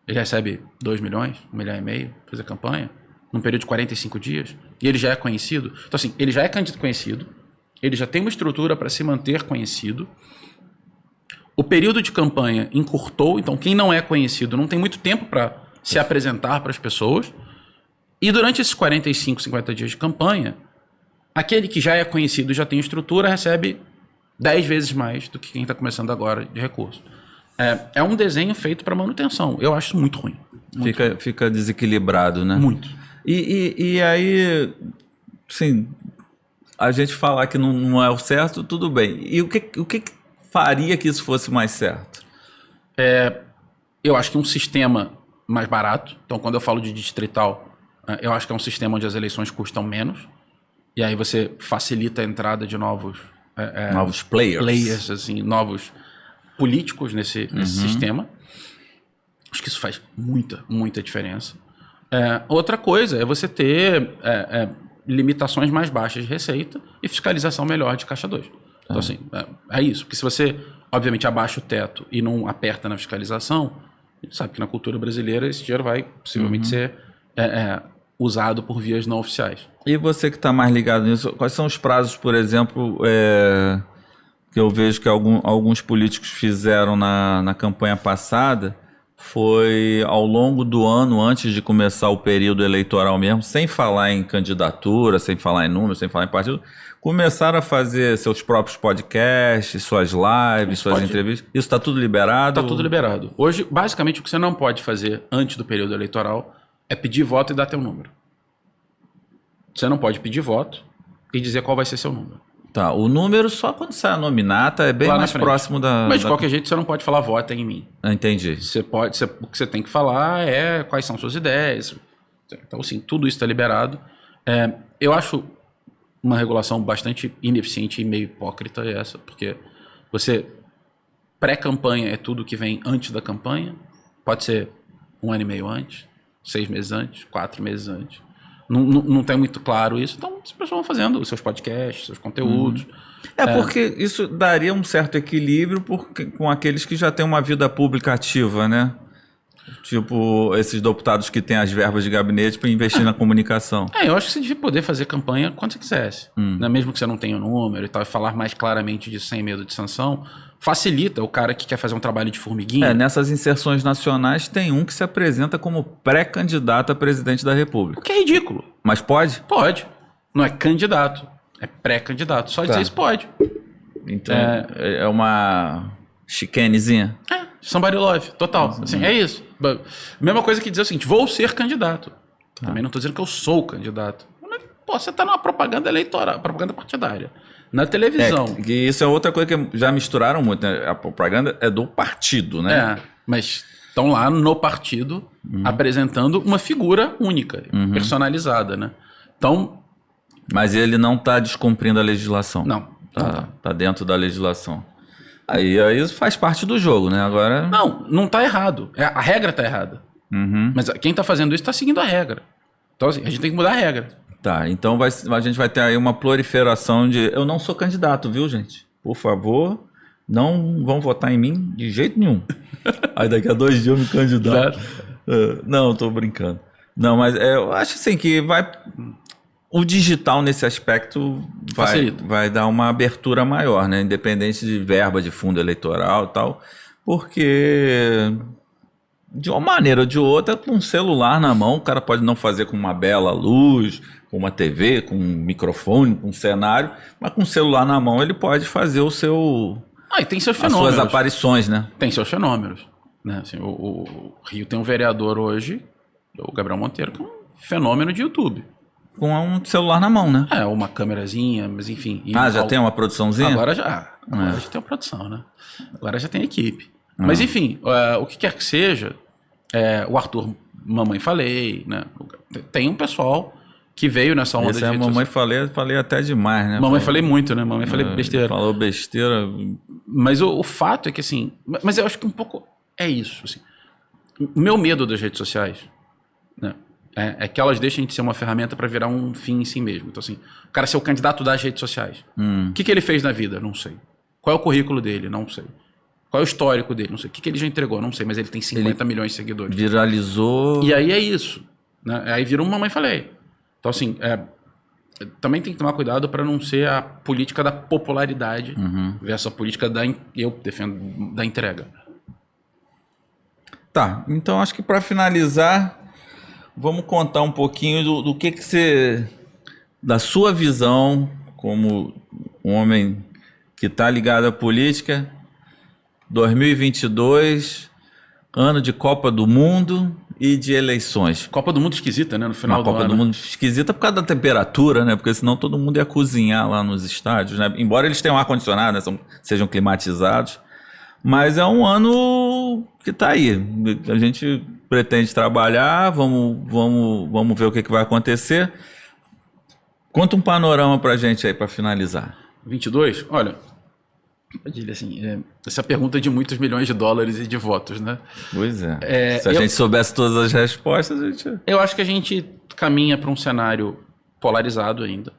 ele recebe 2 milhões, 1,5 milhão, fazer campanha, num período de 45 dias, e ele já é conhecido. Então, assim, ele já é candidato conhecido, ele já tem uma estrutura para se manter conhecido, o período de campanha encurtou, então quem não é conhecido não tem muito tempo para se apresentar para as pessoas, e durante esses 45, 50 dias de campanha, aquele que já é conhecido, já tem estrutura, recebe 10 vezes mais do que quem está começando agora de recurso. É um desenho feito para manutenção. Eu acho isso muito ruim. Fica desequilibrado, né? Muito. E aí, assim, a gente falar que não é o certo, tudo bem. E o que faria que isso fosse mais certo? Eu acho que um sistema mais barato. Então, quando eu falo de distrital, eu acho que é um sistema onde as eleições custam menos. E aí você facilita a entrada de novos players, assim, novos políticos nesse sistema. Acho que isso faz muita diferença. Outra coisa é você ter limitações mais baixas de receita e fiscalização melhor de Caixa 2. Então, assim, é isso. Porque se você, obviamente, abaixa o teto e não aperta na fiscalização, a gente sabe que na cultura brasileira esse dinheiro vai possivelmente ser usado por vias não oficiais. E você que está mais ligado nisso, quais são os prazos, por exemplo, que eu vejo que alguns políticos fizeram na campanha passada, foi ao longo do ano, antes de começar o período eleitoral mesmo, sem falar em candidatura, sem falar em número, sem falar em partido, começaram a fazer seus próprios podcasts, suas lives, suas entrevistas. Isso está tudo liberado? Está tudo liberado. Hoje, basicamente, o que você não pode fazer antes do período eleitoral é pedir voto e dar teu número. Você não pode pedir voto e dizer qual vai ser seu número. Tá, o número só quando sai a nominata é bem mais próximo da... Mas de qualquer jeito você não pode falar vota em mim. Entendi. O que você tem que falar é quais são suas ideias. Então, assim, tudo isso está liberado. Eu acho uma regulação bastante ineficiente e meio hipócrita essa, porque pré-campanha é tudo que vem antes da campanha, pode ser 1 ano e meio antes, 6 meses antes, 4 meses antes. Não tem muito claro isso, então as pessoas vão fazendo os seus podcasts, seus conteúdos. Porque isso daria um certo equilíbrio com aqueles que já têm uma vida pública ativa, né? Tipo, esses deputados que têm as verbas de gabinete para investir na comunicação. Eu acho que você devia poder fazer campanha quando você quisesse. Né? Mesmo que você não tenha o número e tal, e falar mais claramente disso sem medo de sanção, facilita o cara que quer fazer um trabalho de formiguinha. Nessas inserções nacionais tem um que se apresenta como pré-candidato a presidente da República. O que é ridículo. Mas pode? Pode. Não é candidato, é pré-candidato. Só dizer isso pode. Então é uma chicanezinha. Somebody love, total. Assim, é isso. Mesma coisa que dizer o seguinte, vou ser candidato. Também não estou dizendo que eu sou candidato. Mas, você está numa propaganda eleitoral, propaganda partidária. Na televisão. E isso é outra coisa que já misturaram muito, né? A propaganda é do partido, né? Mas estão lá no partido apresentando uma figura única, personalizada, né? Então... Mas ele não está descumprindo a legislação. Não. Tá dentro da legislação. Aí isso faz parte do jogo, né? Agora... Não está errado. A regra está errada. Mas quem está fazendo isso está seguindo a regra. Então, assim, a gente tem que mudar a regra. Tá, então a gente vai ter aí uma proliferação de... Eu não sou candidato, viu, gente? Por favor, não vão votar em mim de jeito nenhum. Aí daqui a 2 dias eu me candidato. Não, tô brincando. Não, mas eu acho assim que o digital nesse aspecto vai dar uma abertura maior, né? Independente de verba de fundo eleitoral e tal, porque de uma maneira ou de outra, com um celular na mão, o cara pode não fazer com uma bela luz, com uma TV, com um microfone, com um cenário, mas com um celular na mão ele pode fazer o seu... e tem seus fenômenos. As suas aparições, né? Tem seus fenômenos. Né? Assim, o Rio tem um vereador hoje, o Gabriel Monteiro, que é um fenômeno de YouTube. Com um celular na mão, né? Uma câmerazinha, mas enfim. Já tem uma produçãozinha? Agora já tem uma produção, né? Agora já tem equipe. Mas enfim, o que quer que seja, o Arthur Mamãe Falei, né? Tem um pessoal que veio nessa onda de redes Mamãe Falei até demais, né? Mamãe Falei muito, né? Mamãe Falei besteira. Falou besteira. Mas o fato é que assim... Mas eu acho que um pouco é isso, assim. O meu medo das redes sociais, né? É que elas deixem de ser uma ferramenta para virar um fim em si mesmo. Então, assim, o cara ser o candidato das redes sociais. O que ele fez na vida? Não sei. Qual é o currículo dele? Não sei. Qual é o histórico dele? Não sei. O que ele já entregou? Não sei, mas ele tem 50 milhões de seguidores. Viralizou. E aí é isso. Né? Aí vira uma mamãe falei. Então, assim, também tem que tomar cuidado para não ser a política da popularidade versus a política eu defendo, da entrega. Tá, então acho que para finalizar, vamos contar um pouquinho do que você, da sua visão como um homem que está ligado à política, 2022, ano de Copa do Mundo e de eleições. Copa do Mundo esquisita, né? No final do ano. Copa do Mundo esquisita por causa da temperatura, né? Porque senão todo mundo ia cozinhar lá nos estádios, né? Embora eles tenham ar-condicionado, né? Sejam climatizados. Mas é um ano que está aí. A gente pretende trabalhar, vamos ver o que vai acontecer. Conta um panorama para a gente aí, para finalizar. 22? Olha, assim, essa pergunta de muitos milhões de dólares e de votos, né? Pois é. Se a gente soubesse todas as respostas, a gente... Eu acho que a gente caminha para um cenário polarizado ainda,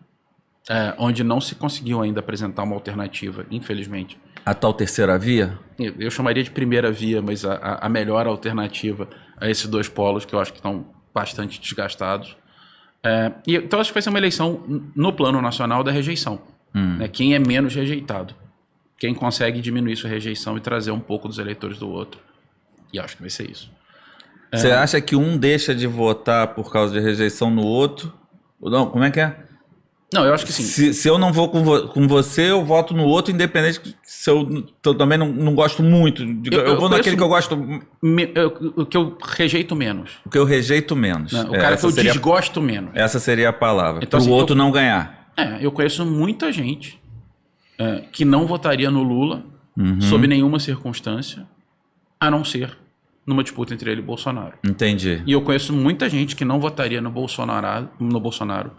onde não se conseguiu ainda apresentar uma alternativa, infelizmente. A tal terceira via? Eu chamaria de primeira via, mas a melhor alternativa a esses dois polos que eu acho que estão bastante desgastados. Então acho que vai ser uma eleição no plano nacional da rejeição. Né? Quem é menos rejeitado. Quem consegue diminuir sua rejeição e trazer um pouco dos eleitores do outro. E acho que vai ser isso. Você acha que um deixa de votar por causa de rejeição no outro? Não, como é que é? Não, eu acho que sim. Se eu não vou com você, eu voto no outro, independente se eu também não gosto muito. Eu vou naquele que eu gosto... O que eu rejeito menos. O que eu rejeito menos. Não, o cara que eu desgosto menos. Essa seria a palavra. Então, para o outro não ganhar. Eu conheço muita gente que não votaria no Lula sob nenhuma circunstância, a não ser numa disputa entre ele e Bolsonaro. Entendi. E eu conheço muita gente que não votaria no Bolsonaro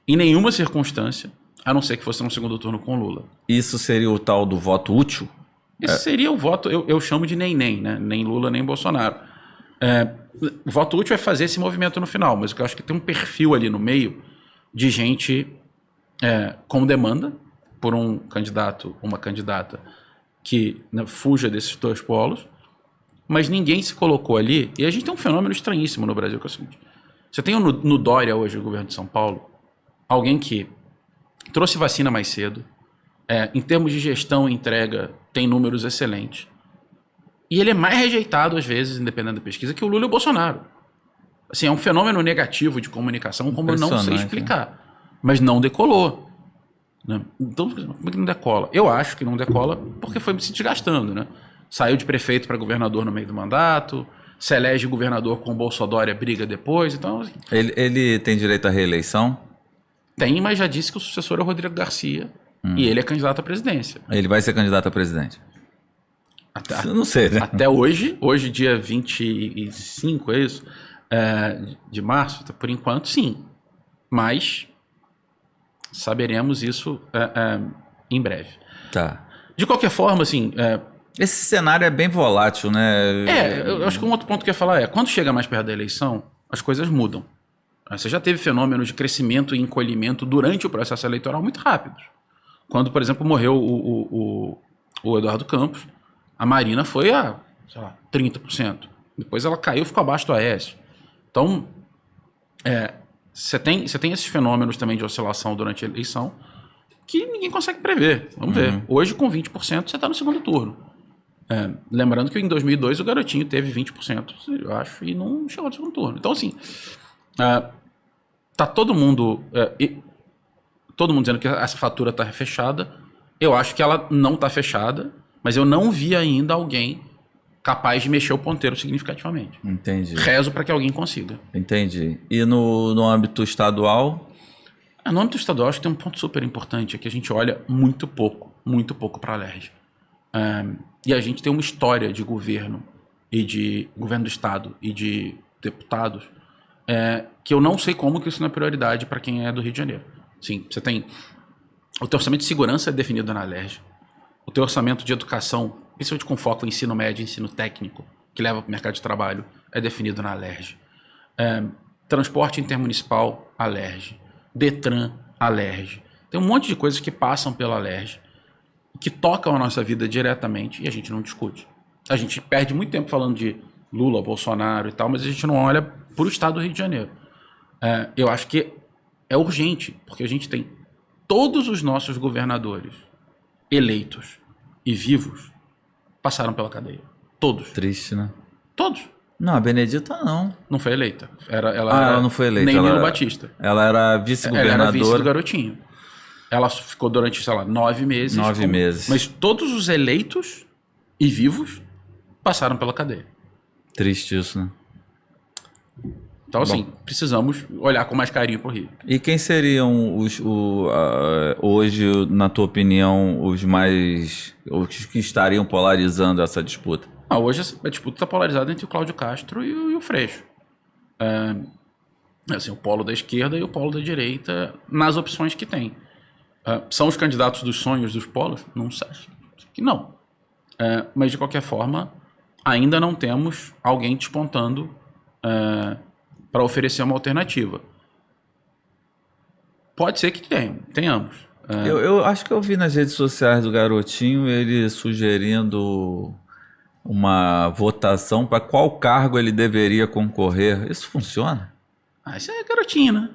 em nenhuma circunstância, a não ser que fosse no segundo turno com Lula. Isso seria o tal do voto útil? Esse seria o voto, eu chamo de nem, né? Nem Lula, nem Bolsonaro. O voto útil é fazer esse movimento no final, mas eu acho que tem um perfil ali no meio de gente com demanda por um candidato, uma candidata que fuja desses dois polos, mas ninguém se colocou ali. E a gente tem um fenômeno estranhíssimo no Brasil, que é o seguinte. Você tem no Dória hoje, o governo de São Paulo, alguém que trouxe vacina mais cedo, em termos de gestão e entrega, tem números excelentes. E ele é mais rejeitado, às vezes, independendo da pesquisa, que o Lula e o Bolsonaro. Assim, é um fenômeno negativo de comunicação, como eu não sei explicar. Né? Mas não decolou. Né? Então, como é que não decola? Eu acho que não decola porque foi se desgastando. Né? Saiu de prefeito para governador no meio do mandato, se elege governador com o Bolsonaro, briga depois. Então, assim, ele tem direito à reeleição? Tem, mas já disse que o sucessor é o Rodrigo Garcia e ele é candidato à presidência. Ele vai ser candidato a presidente? Não sei, né? Até hoje, dia 25, é isso? De março, por enquanto, sim. Mas saberemos isso em breve. Tá. De qualquer forma, assim... Esse cenário é bem volátil, né? Eu acho que um outro ponto que eu ia falar quando chega mais perto da eleição, as coisas mudam. Você já teve fenômenos de crescimento e encolhimento durante o processo eleitoral muito rápidos. Quando, por exemplo, morreu o Eduardo Campos, a Marina foi a, 30%. Depois ela caiu e ficou abaixo do Aécio. Então, você tem esses fenômenos também de oscilação durante a eleição que ninguém consegue prever. Vamos ver. Hoje, com 20%, você está no segundo turno. Lembrando que em 2002 o Garotinho teve 20%, eu acho, e não chegou no segundo turno. Então, assim... tá todo mundo dizendo que essa fatura está fechada. Eu acho que ela não está fechada, mas eu não vi ainda alguém capaz de mexer o ponteiro significativamente. Entendi. Rezo para que alguém consiga. Entendi. E no âmbito estadual? No âmbito estadual, acho que tem um ponto super importante, é que a gente olha muito pouco para a LERJ. E a gente tem uma história de governo e de governo do estado e de deputados que eu não sei como que isso não é prioridade para quem é do Rio de Janeiro. Sim, você tem... O teu orçamento de segurança é definido na LERJ. O teu orçamento de educação, principalmente com foco em ensino médio e ensino técnico, que leva para o mercado de trabalho, é definido na LERJ. Transporte intermunicipal, a LERJ. Detran, a LERJ. Tem um monte de coisas que passam pela LERJ. que tocam a nossa vida diretamente e a gente não discute. A gente perde muito tempo falando de Lula, Bolsonaro e tal, mas a gente não olha para o estado do Rio de Janeiro. Eu acho que é urgente, porque a gente tem todos os nossos governadores eleitos e vivos passaram pela cadeia. Todos. Triste, né? Todos. Não, a Benedita não. Não foi eleita. Ela não foi eleita. Nem Nilo Batista. Ela era vice-governadora. Ela era vice do Garotinho. Ela ficou durante, sei lá, 9 meses. 9 meses. Mas todos os eleitos e vivos passaram pela cadeia. Triste isso, né? Então, assim, precisamos olhar com mais carinho pro Rio. E quem seriam hoje, na tua opinião, os que estariam polarizando essa disputa? Hoje a disputa está polarizada entre o Cláudio Castro e o Freixo. Assim, o polo da esquerda e o polo da direita nas opções que tem. São os candidatos dos sonhos dos polos? Não sei. Que não. Mas, de qualquer forma, ainda não temos alguém despontando para oferecer uma alternativa. Pode ser que tenhamos. Eu acho que eu vi nas redes sociais do Garotinho ele sugerindo uma votação para qual cargo ele deveria concorrer. Isso funciona? Isso é Garotinho, né?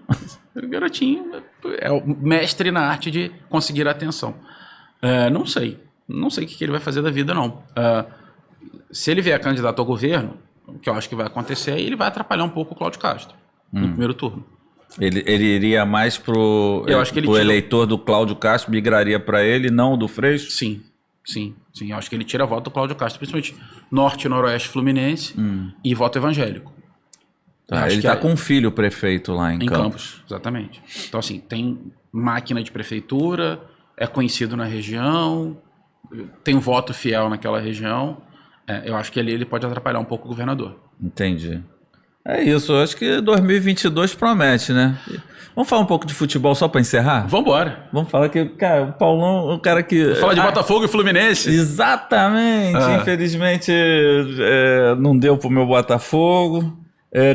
Garotinho é o mestre na arte de conseguir a atenção. Não sei. Não sei o que ele vai fazer da vida, não. Se ele vier candidato ao governo, o que eu acho que vai acontecer é ele vai atrapalhar um pouco o Cláudio Castro no primeiro turno. Ele iria mais pro eleitor do Cláudio Castro, migraria para ele, não do Freixo? Sim. Eu acho que ele tira voto do Cláudio Castro, principalmente norte, noroeste, fluminense e voto evangélico. Ele está com um filho prefeito lá em Campos. Exatamente. Então, assim, tem máquina de prefeitura, é conhecido na região, tem um voto fiel naquela região. Eu acho que ali ele pode atrapalhar um pouco o governador. Entendi. É isso, eu acho que 2022 promete, né? Vamos falar um pouco de futebol só para encerrar? Vamos embora. Vamos falar que, cara, o Paulão, o cara que... Fala de Botafogo e Fluminense. Exatamente. Infelizmente, não deu pro meu Botafogo.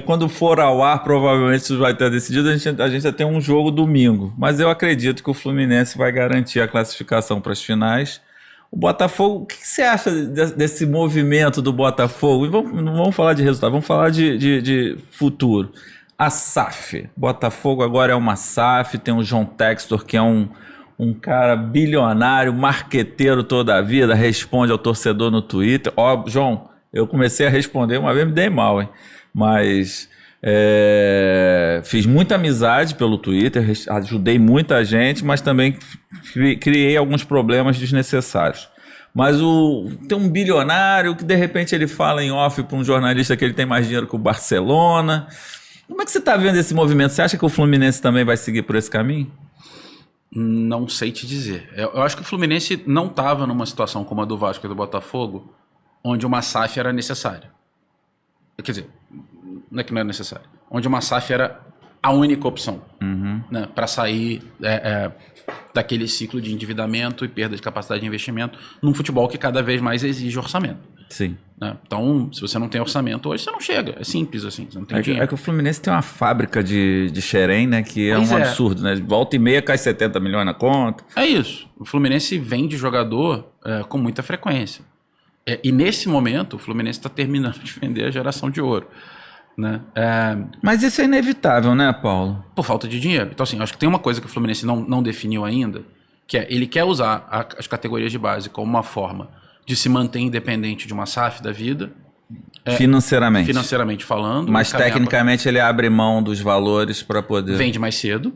Quando for ao ar, provavelmente isso vai ter decidido. A gente já tem um jogo domingo. Mas eu acredito que o Fluminense vai garantir a classificação para as finais. O Botafogo, o que você acha desse movimento do Botafogo? Não vamos falar de resultado, vamos falar de futuro. A SAF. Botafogo agora é uma SAF, tem o João Textor, que é um cara bilionário, marqueteiro toda a vida, responde ao torcedor no Twitter. João, eu comecei a responder uma vez, me dei mal, hein? Mas fiz muita amizade pelo Twitter, ajudei muita gente, mas também criei alguns problemas desnecessários. Mas tem um bilionário que de repente ele fala em off para um jornalista que ele tem mais dinheiro que o Barcelona. Como é que você está vendo esse movimento? Você acha que o Fluminense também vai seguir por esse caminho? Não sei te dizer. Eu acho que o Fluminense não estava numa situação como a do Vasco e do Botafogo, onde uma SAF era necessária. Quer dizer, não é que não era necessário. Onde uma SAF era a única opção, né, para sair daquele ciclo de endividamento e perda de capacidade de investimento num futebol que cada vez mais exige orçamento. Sim. Né? Então, se você não tem orçamento hoje, você não chega. É simples assim, você não tem dinheiro. É que o Fluminense tem uma fábrica de xerém, né, que é um absurdo, né? Volta e meia cai 70 milhões na conta. É isso. O Fluminense vende jogador com muita frequência. E nesse momento, o Fluminense está terminando de vender a geração de ouro. Né? Mas isso é inevitável, né, Paulo? Por falta de dinheiro. Então, assim, acho que tem uma coisa que o Fluminense não definiu ainda, que é ele quer usar as categorias de base como uma forma de se manter independente de uma SAF da vida. Financeiramente falando. Mas tecnicamente ele abre mão dos valores para poder... Vende mais cedo.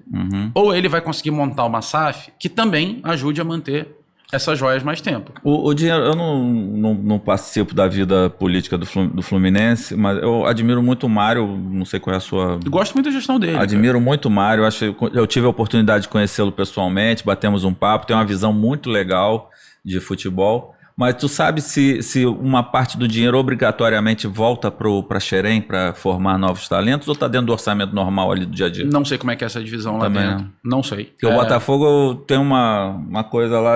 Ou ele vai conseguir montar uma SAF que também ajude a manter essas joias mais tempo. O dinheiro, eu não participo da vida política do Fluminense, mas eu admiro muito o Mário, não sei qual é a sua... Eu gosto muito da gestão dele. Admiro muito o Mário, eu tive a oportunidade de conhecê-lo pessoalmente, batemos um papo, tem uma visão muito legal de futebol, mas tu sabe se uma parte do dinheiro obrigatoriamente volta para Xerém, para formar novos talentos, ou está dentro do orçamento normal ali do dia a dia? Não sei como é que é essa divisão lá também dentro. Não sei. Porque o Botafogo tem uma coisa lá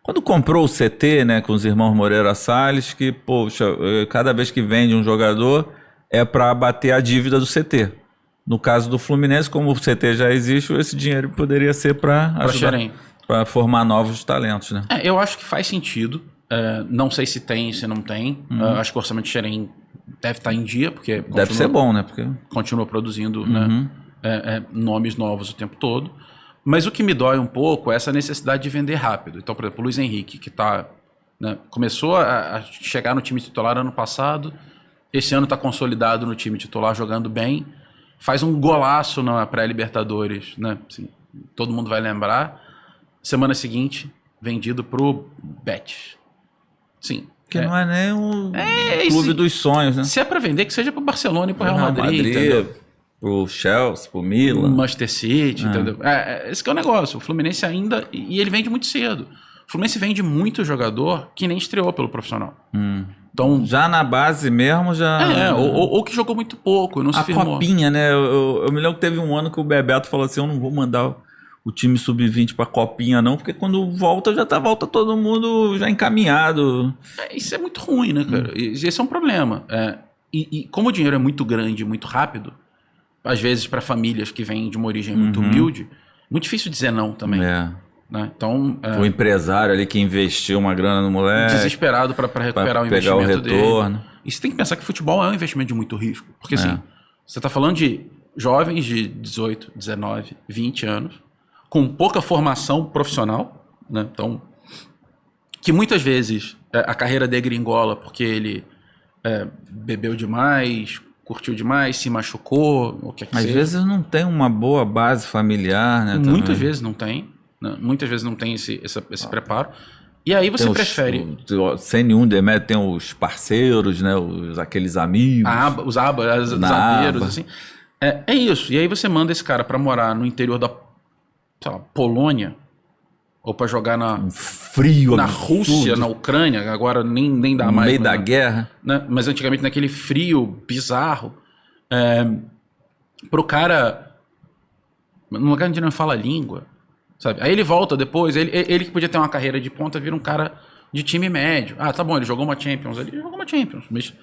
quando comprou o CT, né, com os irmãos Moreira Salles, que, poxa, cada vez que vende um jogador é para bater a dívida do CT. No caso do Fluminense, como o CT já existe, esse dinheiro poderia ser para ajudar. Xerém. Para formar novos talentos, né? Eu acho que faz sentido. Não sei se tem, se não tem. Acho que o orçamento de Xerém deve estar em dia, porque... Deve ser bom, né? Porque... Continua produzindo né, nomes novos o tempo todo. Mas o que me dói um pouco é essa necessidade de vender rápido. Então, por exemplo, o Luiz Henrique, que né, começou a chegar no time titular ano passado, esse ano está consolidado no time titular, jogando bem, faz um golaço na pré-Libertadores, né? Assim, todo mundo vai lembrar. Semana seguinte, vendido pro Betis. Sim. Que não é nem o clube dos sonhos, né? Se é para vender, que seja pro Barcelona e pro Real Madrid, entendeu? Pro Chelsea, pro Milan. Manchester City, entendeu? Esse que é o negócio. O Fluminense ainda... E ele vende muito cedo. O Fluminense vende muito jogador que nem estreou pelo profissional. Então, já na base mesmo, já... Ou que jogou muito pouco e não se firmou. A copinha, né? Eu me lembro que teve um ano que o Bebeto falou assim, eu não vou mandar o time sub-20 pra copinha não, porque quando volta, volta todo mundo já encaminhado. Isso é muito ruim, né, cara? Esse é um problema. E como o dinheiro é muito grande, muito rápido, às vezes para famílias que vêm de uma origem muito humilde, muito difícil dizer não também. Né? Então, o empresário ali que investiu uma grana no moleque... Desesperado para recuperar o investimento dele. E você tem que pensar que futebol é um investimento de muito risco. Porque assim, você está falando de jovens de 18, 19, 20 anos, com pouca formação profissional, né? Então, que muitas vezes a carreira degringola porque ele bebeu demais, curtiu demais, se machucou, o que é que seja. Às vezes não tem uma boa base familiar, né? Muitas vezes não tem. Né? Muitas vezes não tem esse preparo. E aí você prefere... Sem nenhum demérito, tem os parceiros, né? Aqueles amigos. Os zagueiros, assim. É isso. E aí você manda esse cara para morar no interior da Polônia, ou para jogar na Rússia, na Ucrânia, agora nem dá mais. No meio da guerra. Né? Mas antigamente naquele frio bizarro. Pro cara, num lugar onde não fala a língua, sabe? Aí ele volta depois, ele que podia ter uma carreira de ponta, vira um cara de time médio. Tá bom, ele jogou uma Champions, mas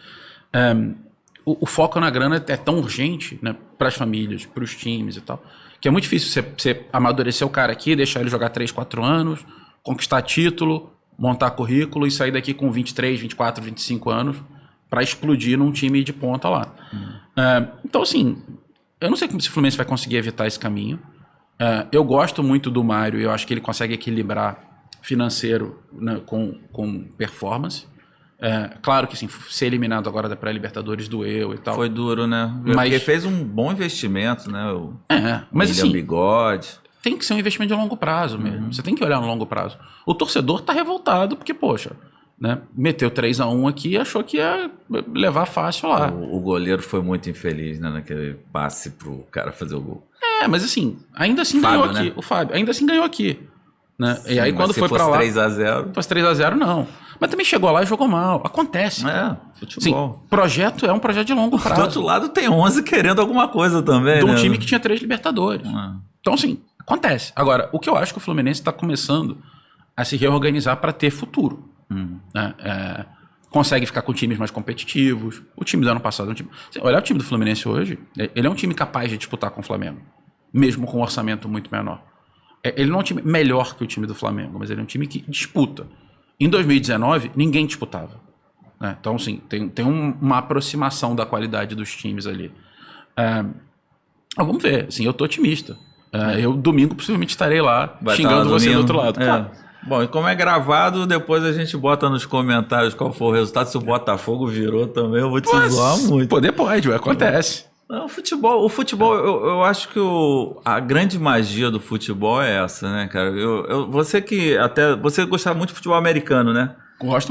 o foco na grana é tão urgente, né, para as famílias, para os times e tal, que é muito difícil você amadurecer o cara aqui, deixar ele jogar 3, 4 anos, conquistar título, montar currículo e sair daqui com 23, 24, 25 anos para explodir num time de ponta lá. Então, assim, eu não sei se o Fluminense vai conseguir evitar esse caminho. Eu gosto muito do Mário e eu acho que ele consegue equilibrar financeiro, né, com performance. Claro que, assim, ser eliminado agora da pré-Libertadores doeu e tal. Foi duro, né? Porque fez um bom investimento, né? Mas assim, Bigode. Tem que ser um investimento de longo prazo mesmo. Você tem que olhar no longo prazo. O torcedor tá revoltado porque, poxa, né, meteu 3-1 aqui e achou que ia levar fácil lá. O goleiro foi muito infeliz, né? Naquele passe pro cara fazer o gol. Mas assim, ainda assim Fábio, ganhou aqui. Né? O Fábio, ainda assim ganhou aqui. Né? Sim, e aí quando foi pra lá... Se fosse 3-0... Fosse 3-0, não. Mas também chegou lá e jogou mal. Acontece. Futebol. Sim, projeto é um projeto de longo prazo. Do outro lado tem 11 querendo alguma coisa também, de um time que tinha 3 Libertadores. Então, assim, acontece. Agora, o que eu acho que o Fluminense está começando a se reorganizar para ter futuro. Né? Consegue ficar com times mais competitivos. O time do ano passado é um time... Olhar o time do Fluminense hoje, ele é um time capaz de disputar com o Flamengo. Mesmo com um orçamento muito menor. Ele não é um time melhor que o time do Flamengo, mas ele é um time que disputa. Em 2019, ninguém disputava. Né? Então, assim, tem uma aproximação da qualidade dos times ali. Vamos ver. Assim, eu tô otimista. Eu, domingo, possivelmente estarei lá xingando você do outro lado. Claro. Bom, e como é gravado, depois a gente bota nos comentários qual foi o resultado. Se o Botafogo virou também, eu vou te zoar muito. Poder pode, acontece. Não, o futebol eu acho que a grande magia do futebol é essa, né, cara? Você que até... Você gostava muito de futebol americano, né?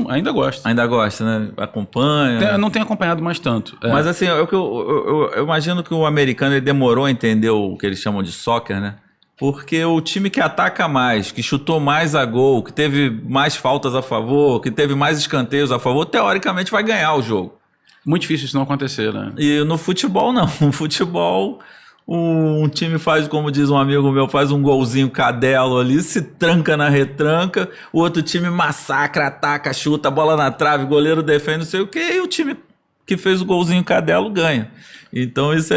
Ainda gosto. Ainda gosta, né? Acompanha? Não tenho acompanhado mais tanto. Mas assim, eu imagino que o americano ele demorou a entender o que eles chamam de soccer, né? Porque o time que ataca mais, que chutou mais a gol, que teve mais faltas a favor, que teve mais escanteios a favor, teoricamente vai ganhar o jogo. Muito difícil isso não acontecer, né? E no futebol, não. No futebol, um time faz, como diz um amigo meu, faz um golzinho cadelo ali, se tranca na retranca, o outro time massacra, ataca, chuta, bola na trave, goleiro defende, não sei o quê, e o time que fez o golzinho cadelo ganha. Então isso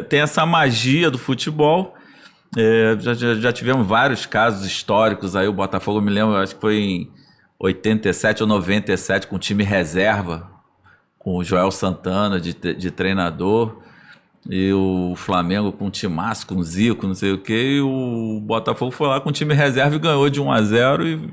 tem essa magia do futebol. Já tivemos vários casos históricos aí. O Botafogo, eu me lembro, acho que foi em 87 ou 97, com time reserva, com o Joel Santana de treinador, e o Flamengo com um timaço, com o Zico, não sei o quê, e o Botafogo foi lá com o time reserva e ganhou de 1-0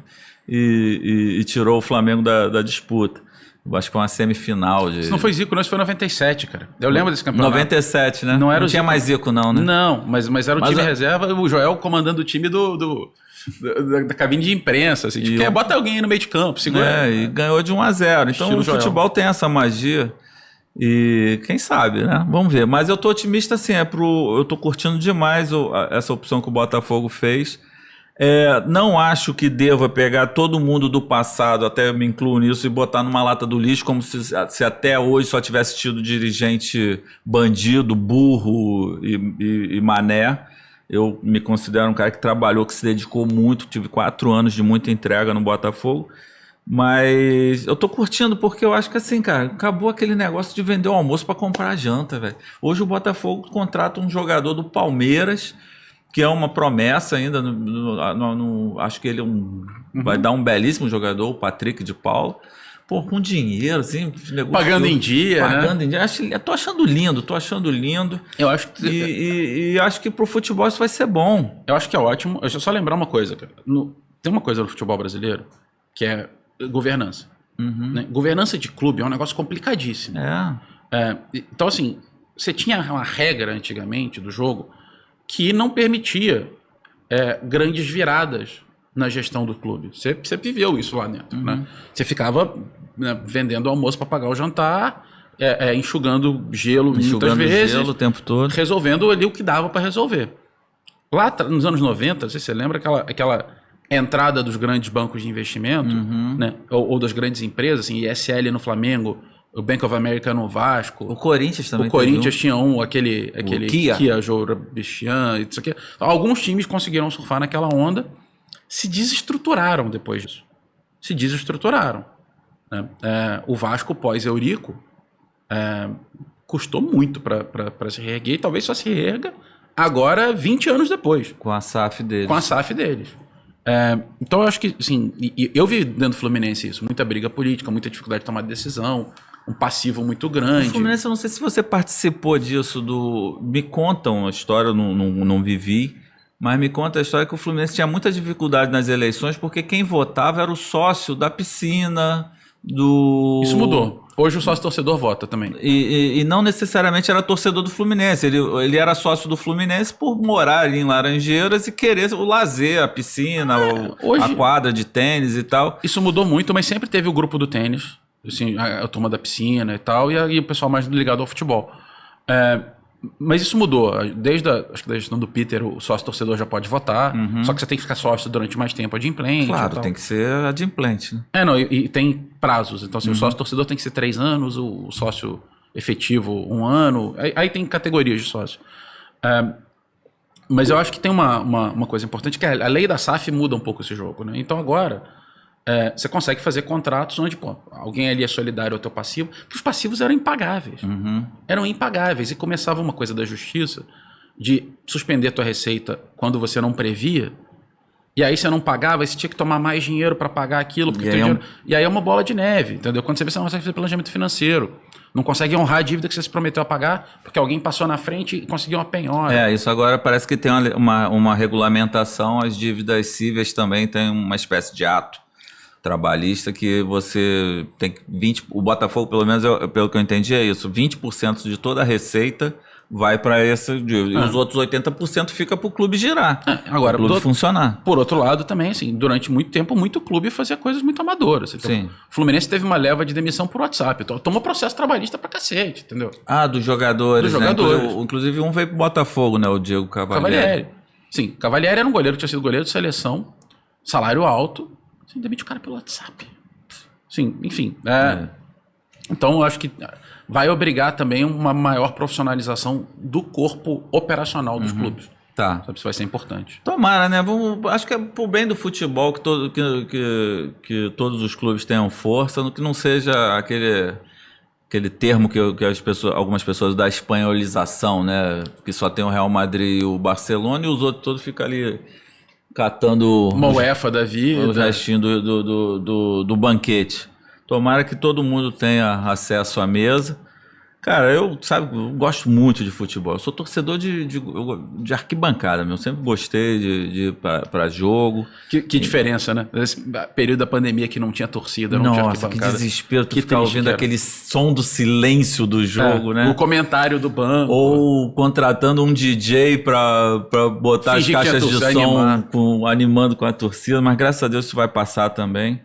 e tirou o Flamengo da disputa. Eu acho que foi uma semifinal. Isso não foi Zico, não, isso foi 97, cara. Eu lembro desse campeonato. 97, né? Não era o tinha Zico. Mais Zico, não, né? Não, mas era o time reserva, o Joel comandando o time da cabine de imprensa. Assim, tipo, bota alguém aí no meio de campo, segura. E ganhou de 1-0. Então o futebol tem essa magia. E quem sabe, né? Vamos ver. Mas eu tô otimista, assim, eu tô curtindo demais essa opção que o Botafogo fez. Não acho que deva pegar todo mundo do passado, até me incluo nisso, e botar numa lata do lixo, como se até hoje só tivesse tido dirigente bandido, burro e mané. Eu me considero um cara que trabalhou, que se dedicou muito, tive 4 anos de muita entrega no Botafogo, mas eu tô curtindo porque eu acho que assim, cara, acabou aquele negócio de vender o almoço para comprar a janta, velho. Hoje o Botafogo contrata um jogador do Palmeiras, que é uma promessa ainda, acho que ele vai dar um belíssimo jogador, o Patrick de Paula, com dinheiro, assim, pagando em dia, pagando em dia. Tô achando lindo. Eu acho que... E acho que pro futebol isso vai ser bom. Eu acho que é ótimo. Deixa eu só lembrar uma coisa, cara. Tem uma coisa no futebol brasileiro que é governança. Né? Governança de clube é um negócio complicadíssimo. Então, assim, você tinha uma regra antigamente do jogo que não permitia grandes viradas na gestão do clube. Você viveu isso lá dentro, né? Você ficava vendendo almoço para pagar o jantar, enxugando gelo muitas vezes, o tempo todo, resolvendo ali o que dava para resolver. Lá nos anos 90, não sei se você lembra, aquela entrada dos grandes bancos de investimento, né? ou das grandes empresas, assim, ISL no Flamengo, o Bank of America no Vasco. O Corinthians também. O Corinthians tinha aquele Kia Jourabichian, isso aqui. Alguns times conseguiram surfar naquela onda, se desestruturaram depois disso. Né? O Vasco pós-Eurico custou muito para se reerguer, e talvez só se reerga agora 20 anos depois. Com a SAF deles. Então eu acho que, assim, eu vi dentro do Fluminense isso, muita briga política, muita dificuldade de tomar decisão, um passivo muito grande. O Fluminense, eu não sei se você participou disso, me contam a história, eu não vivi, mas me conta a história que o Fluminense tinha muita dificuldade nas eleições, porque quem votava era o sócio da piscina, Isso mudou. Hoje o sócio-torcedor vota também. E não necessariamente era torcedor do Fluminense. Ele era sócio do Fluminense por morar ali em Laranjeiras e querer o lazer, a piscina, a quadra de tênis e tal. Isso mudou muito, mas sempre teve o grupo do tênis, assim, a turma da piscina e tal, e o pessoal mais ligado ao futebol. Mas isso mudou. Desde a gestão do Peter, o sócio-torcedor já pode votar, só que você tem que ficar sócio durante mais tempo adimplente. Claro, tem que ser adimplente, né? E tem prazos. Então, assim, o sócio-torcedor tem que ser 3 anos, o sócio efetivo 1 ano. Aí tem categorias de sócio. Mas eu acho que tem uma coisa importante, que a lei da SAF muda um pouco esse jogo, né? Então agora você consegue fazer contratos onde alguém ali é solidário ao teu passivo, porque os passivos eram impagáveis. Eram impagáveis. E começava uma coisa da justiça de suspender a tua receita quando você não previa, e aí você não pagava, e você tinha que tomar mais dinheiro para pagar aquilo. E aí é uma bola de neve, entendeu? Quando você vê, você não consegue fazer planejamento financeiro. Não consegue honrar a dívida que você se prometeu a pagar, porque alguém passou na frente e conseguiu uma penhora. Isso agora parece que tem uma regulamentação, as dívidas cíveis também tem uma espécie de ato trabalhista que você tem 20%, o Botafogo, pelo menos, pelo que eu entendi, é isso, 20% de toda a receita vai para essa dívida, e os outros 80% fica para o clube girar, agora, o clube funcionar. Por outro lado, também, assim, durante muito tempo, muito clube fazia coisas muito amadoras. Então, o Fluminense teve uma leva de demissão por WhatsApp, então tomou processo trabalhista pra cacete, entendeu? Dos jogadores. Inclusive um veio pro Botafogo, né, o Diego Cavalieri. Sim, Cavalieri era um goleiro que tinha sido goleiro de seleção, salário alto, você demite o cara pelo WhatsApp. Sim, enfim. Então, eu acho que vai obrigar também uma maior profissionalização do corpo operacional dos clubes. Sabe, isso vai ser importante. Tomara, né? Acho que é pro bem do futebol que todos os clubes tenham força, que não seja aquele termo que algumas pessoas da espanholização, né? Que só tem o Real Madrid e o Barcelona e os outros todos ficam ali catando uma UEFA da vida, o restinho do banquete. Tomara que todo mundo tenha acesso à mesa. Cara, eu gosto muito de futebol. Eu sou torcedor de arquibancada, meu. Eu sempre gostei de ir para jogo. Que diferença, né? Nesse período da pandemia que não tinha torcida, não tinha arquibancada. Que desespero tu ficar ouvindo aquele som do silêncio do jogo, né? O comentário do banco. Ou contratando um DJ para botar fingir as caixas de som animando com a torcida. Mas graças a Deus isso vai passar também.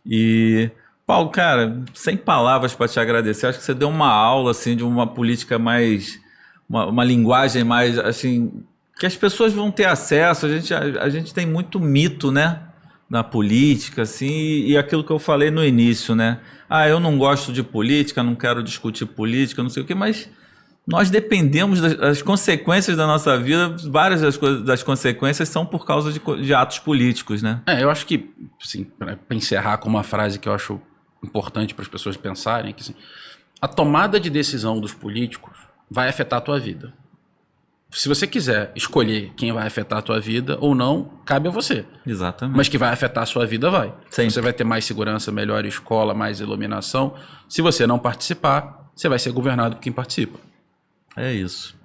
E... Paulo, cara, sem palavras para te agradecer. Acho que você deu uma aula assim de uma política mais, uma linguagem mais assim que as pessoas vão ter acesso. A gente tem muito mito, né, na política, assim, e aquilo que eu falei no início, né? Eu não gosto de política, não quero discutir política, não sei o quê, mas nós dependemos das consequências da nossa vida. Várias das consequências são por causa de atos políticos, né? Eu acho que, assim, para encerrar com uma frase que eu acho importante para as pessoas pensarem, que assim, a tomada de decisão dos políticos vai afetar a tua vida. Se você quiser escolher quem vai afetar a tua vida ou não, cabe a você. Exatamente. Mas que vai afetar a sua vida, vai. Sempre. Você vai ter mais segurança, melhor escola, mais iluminação. Se você não participar, você vai ser governado por quem participa. É isso.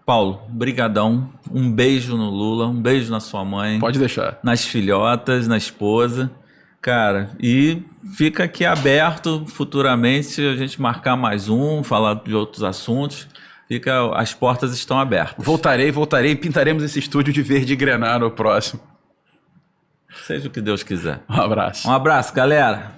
Paulo, brigadão. Um beijo no Lula, um beijo na sua mãe. Pode deixar. Nas filhotas, na esposa. Cara, e fica aqui aberto futuramente se a gente marcar mais falar de outros assuntos. As portas estão abertas. Voltarei e pintaremos esse estúdio de verde e grená no próximo. Seja o que Deus quiser. Um abraço. Um abraço, galera.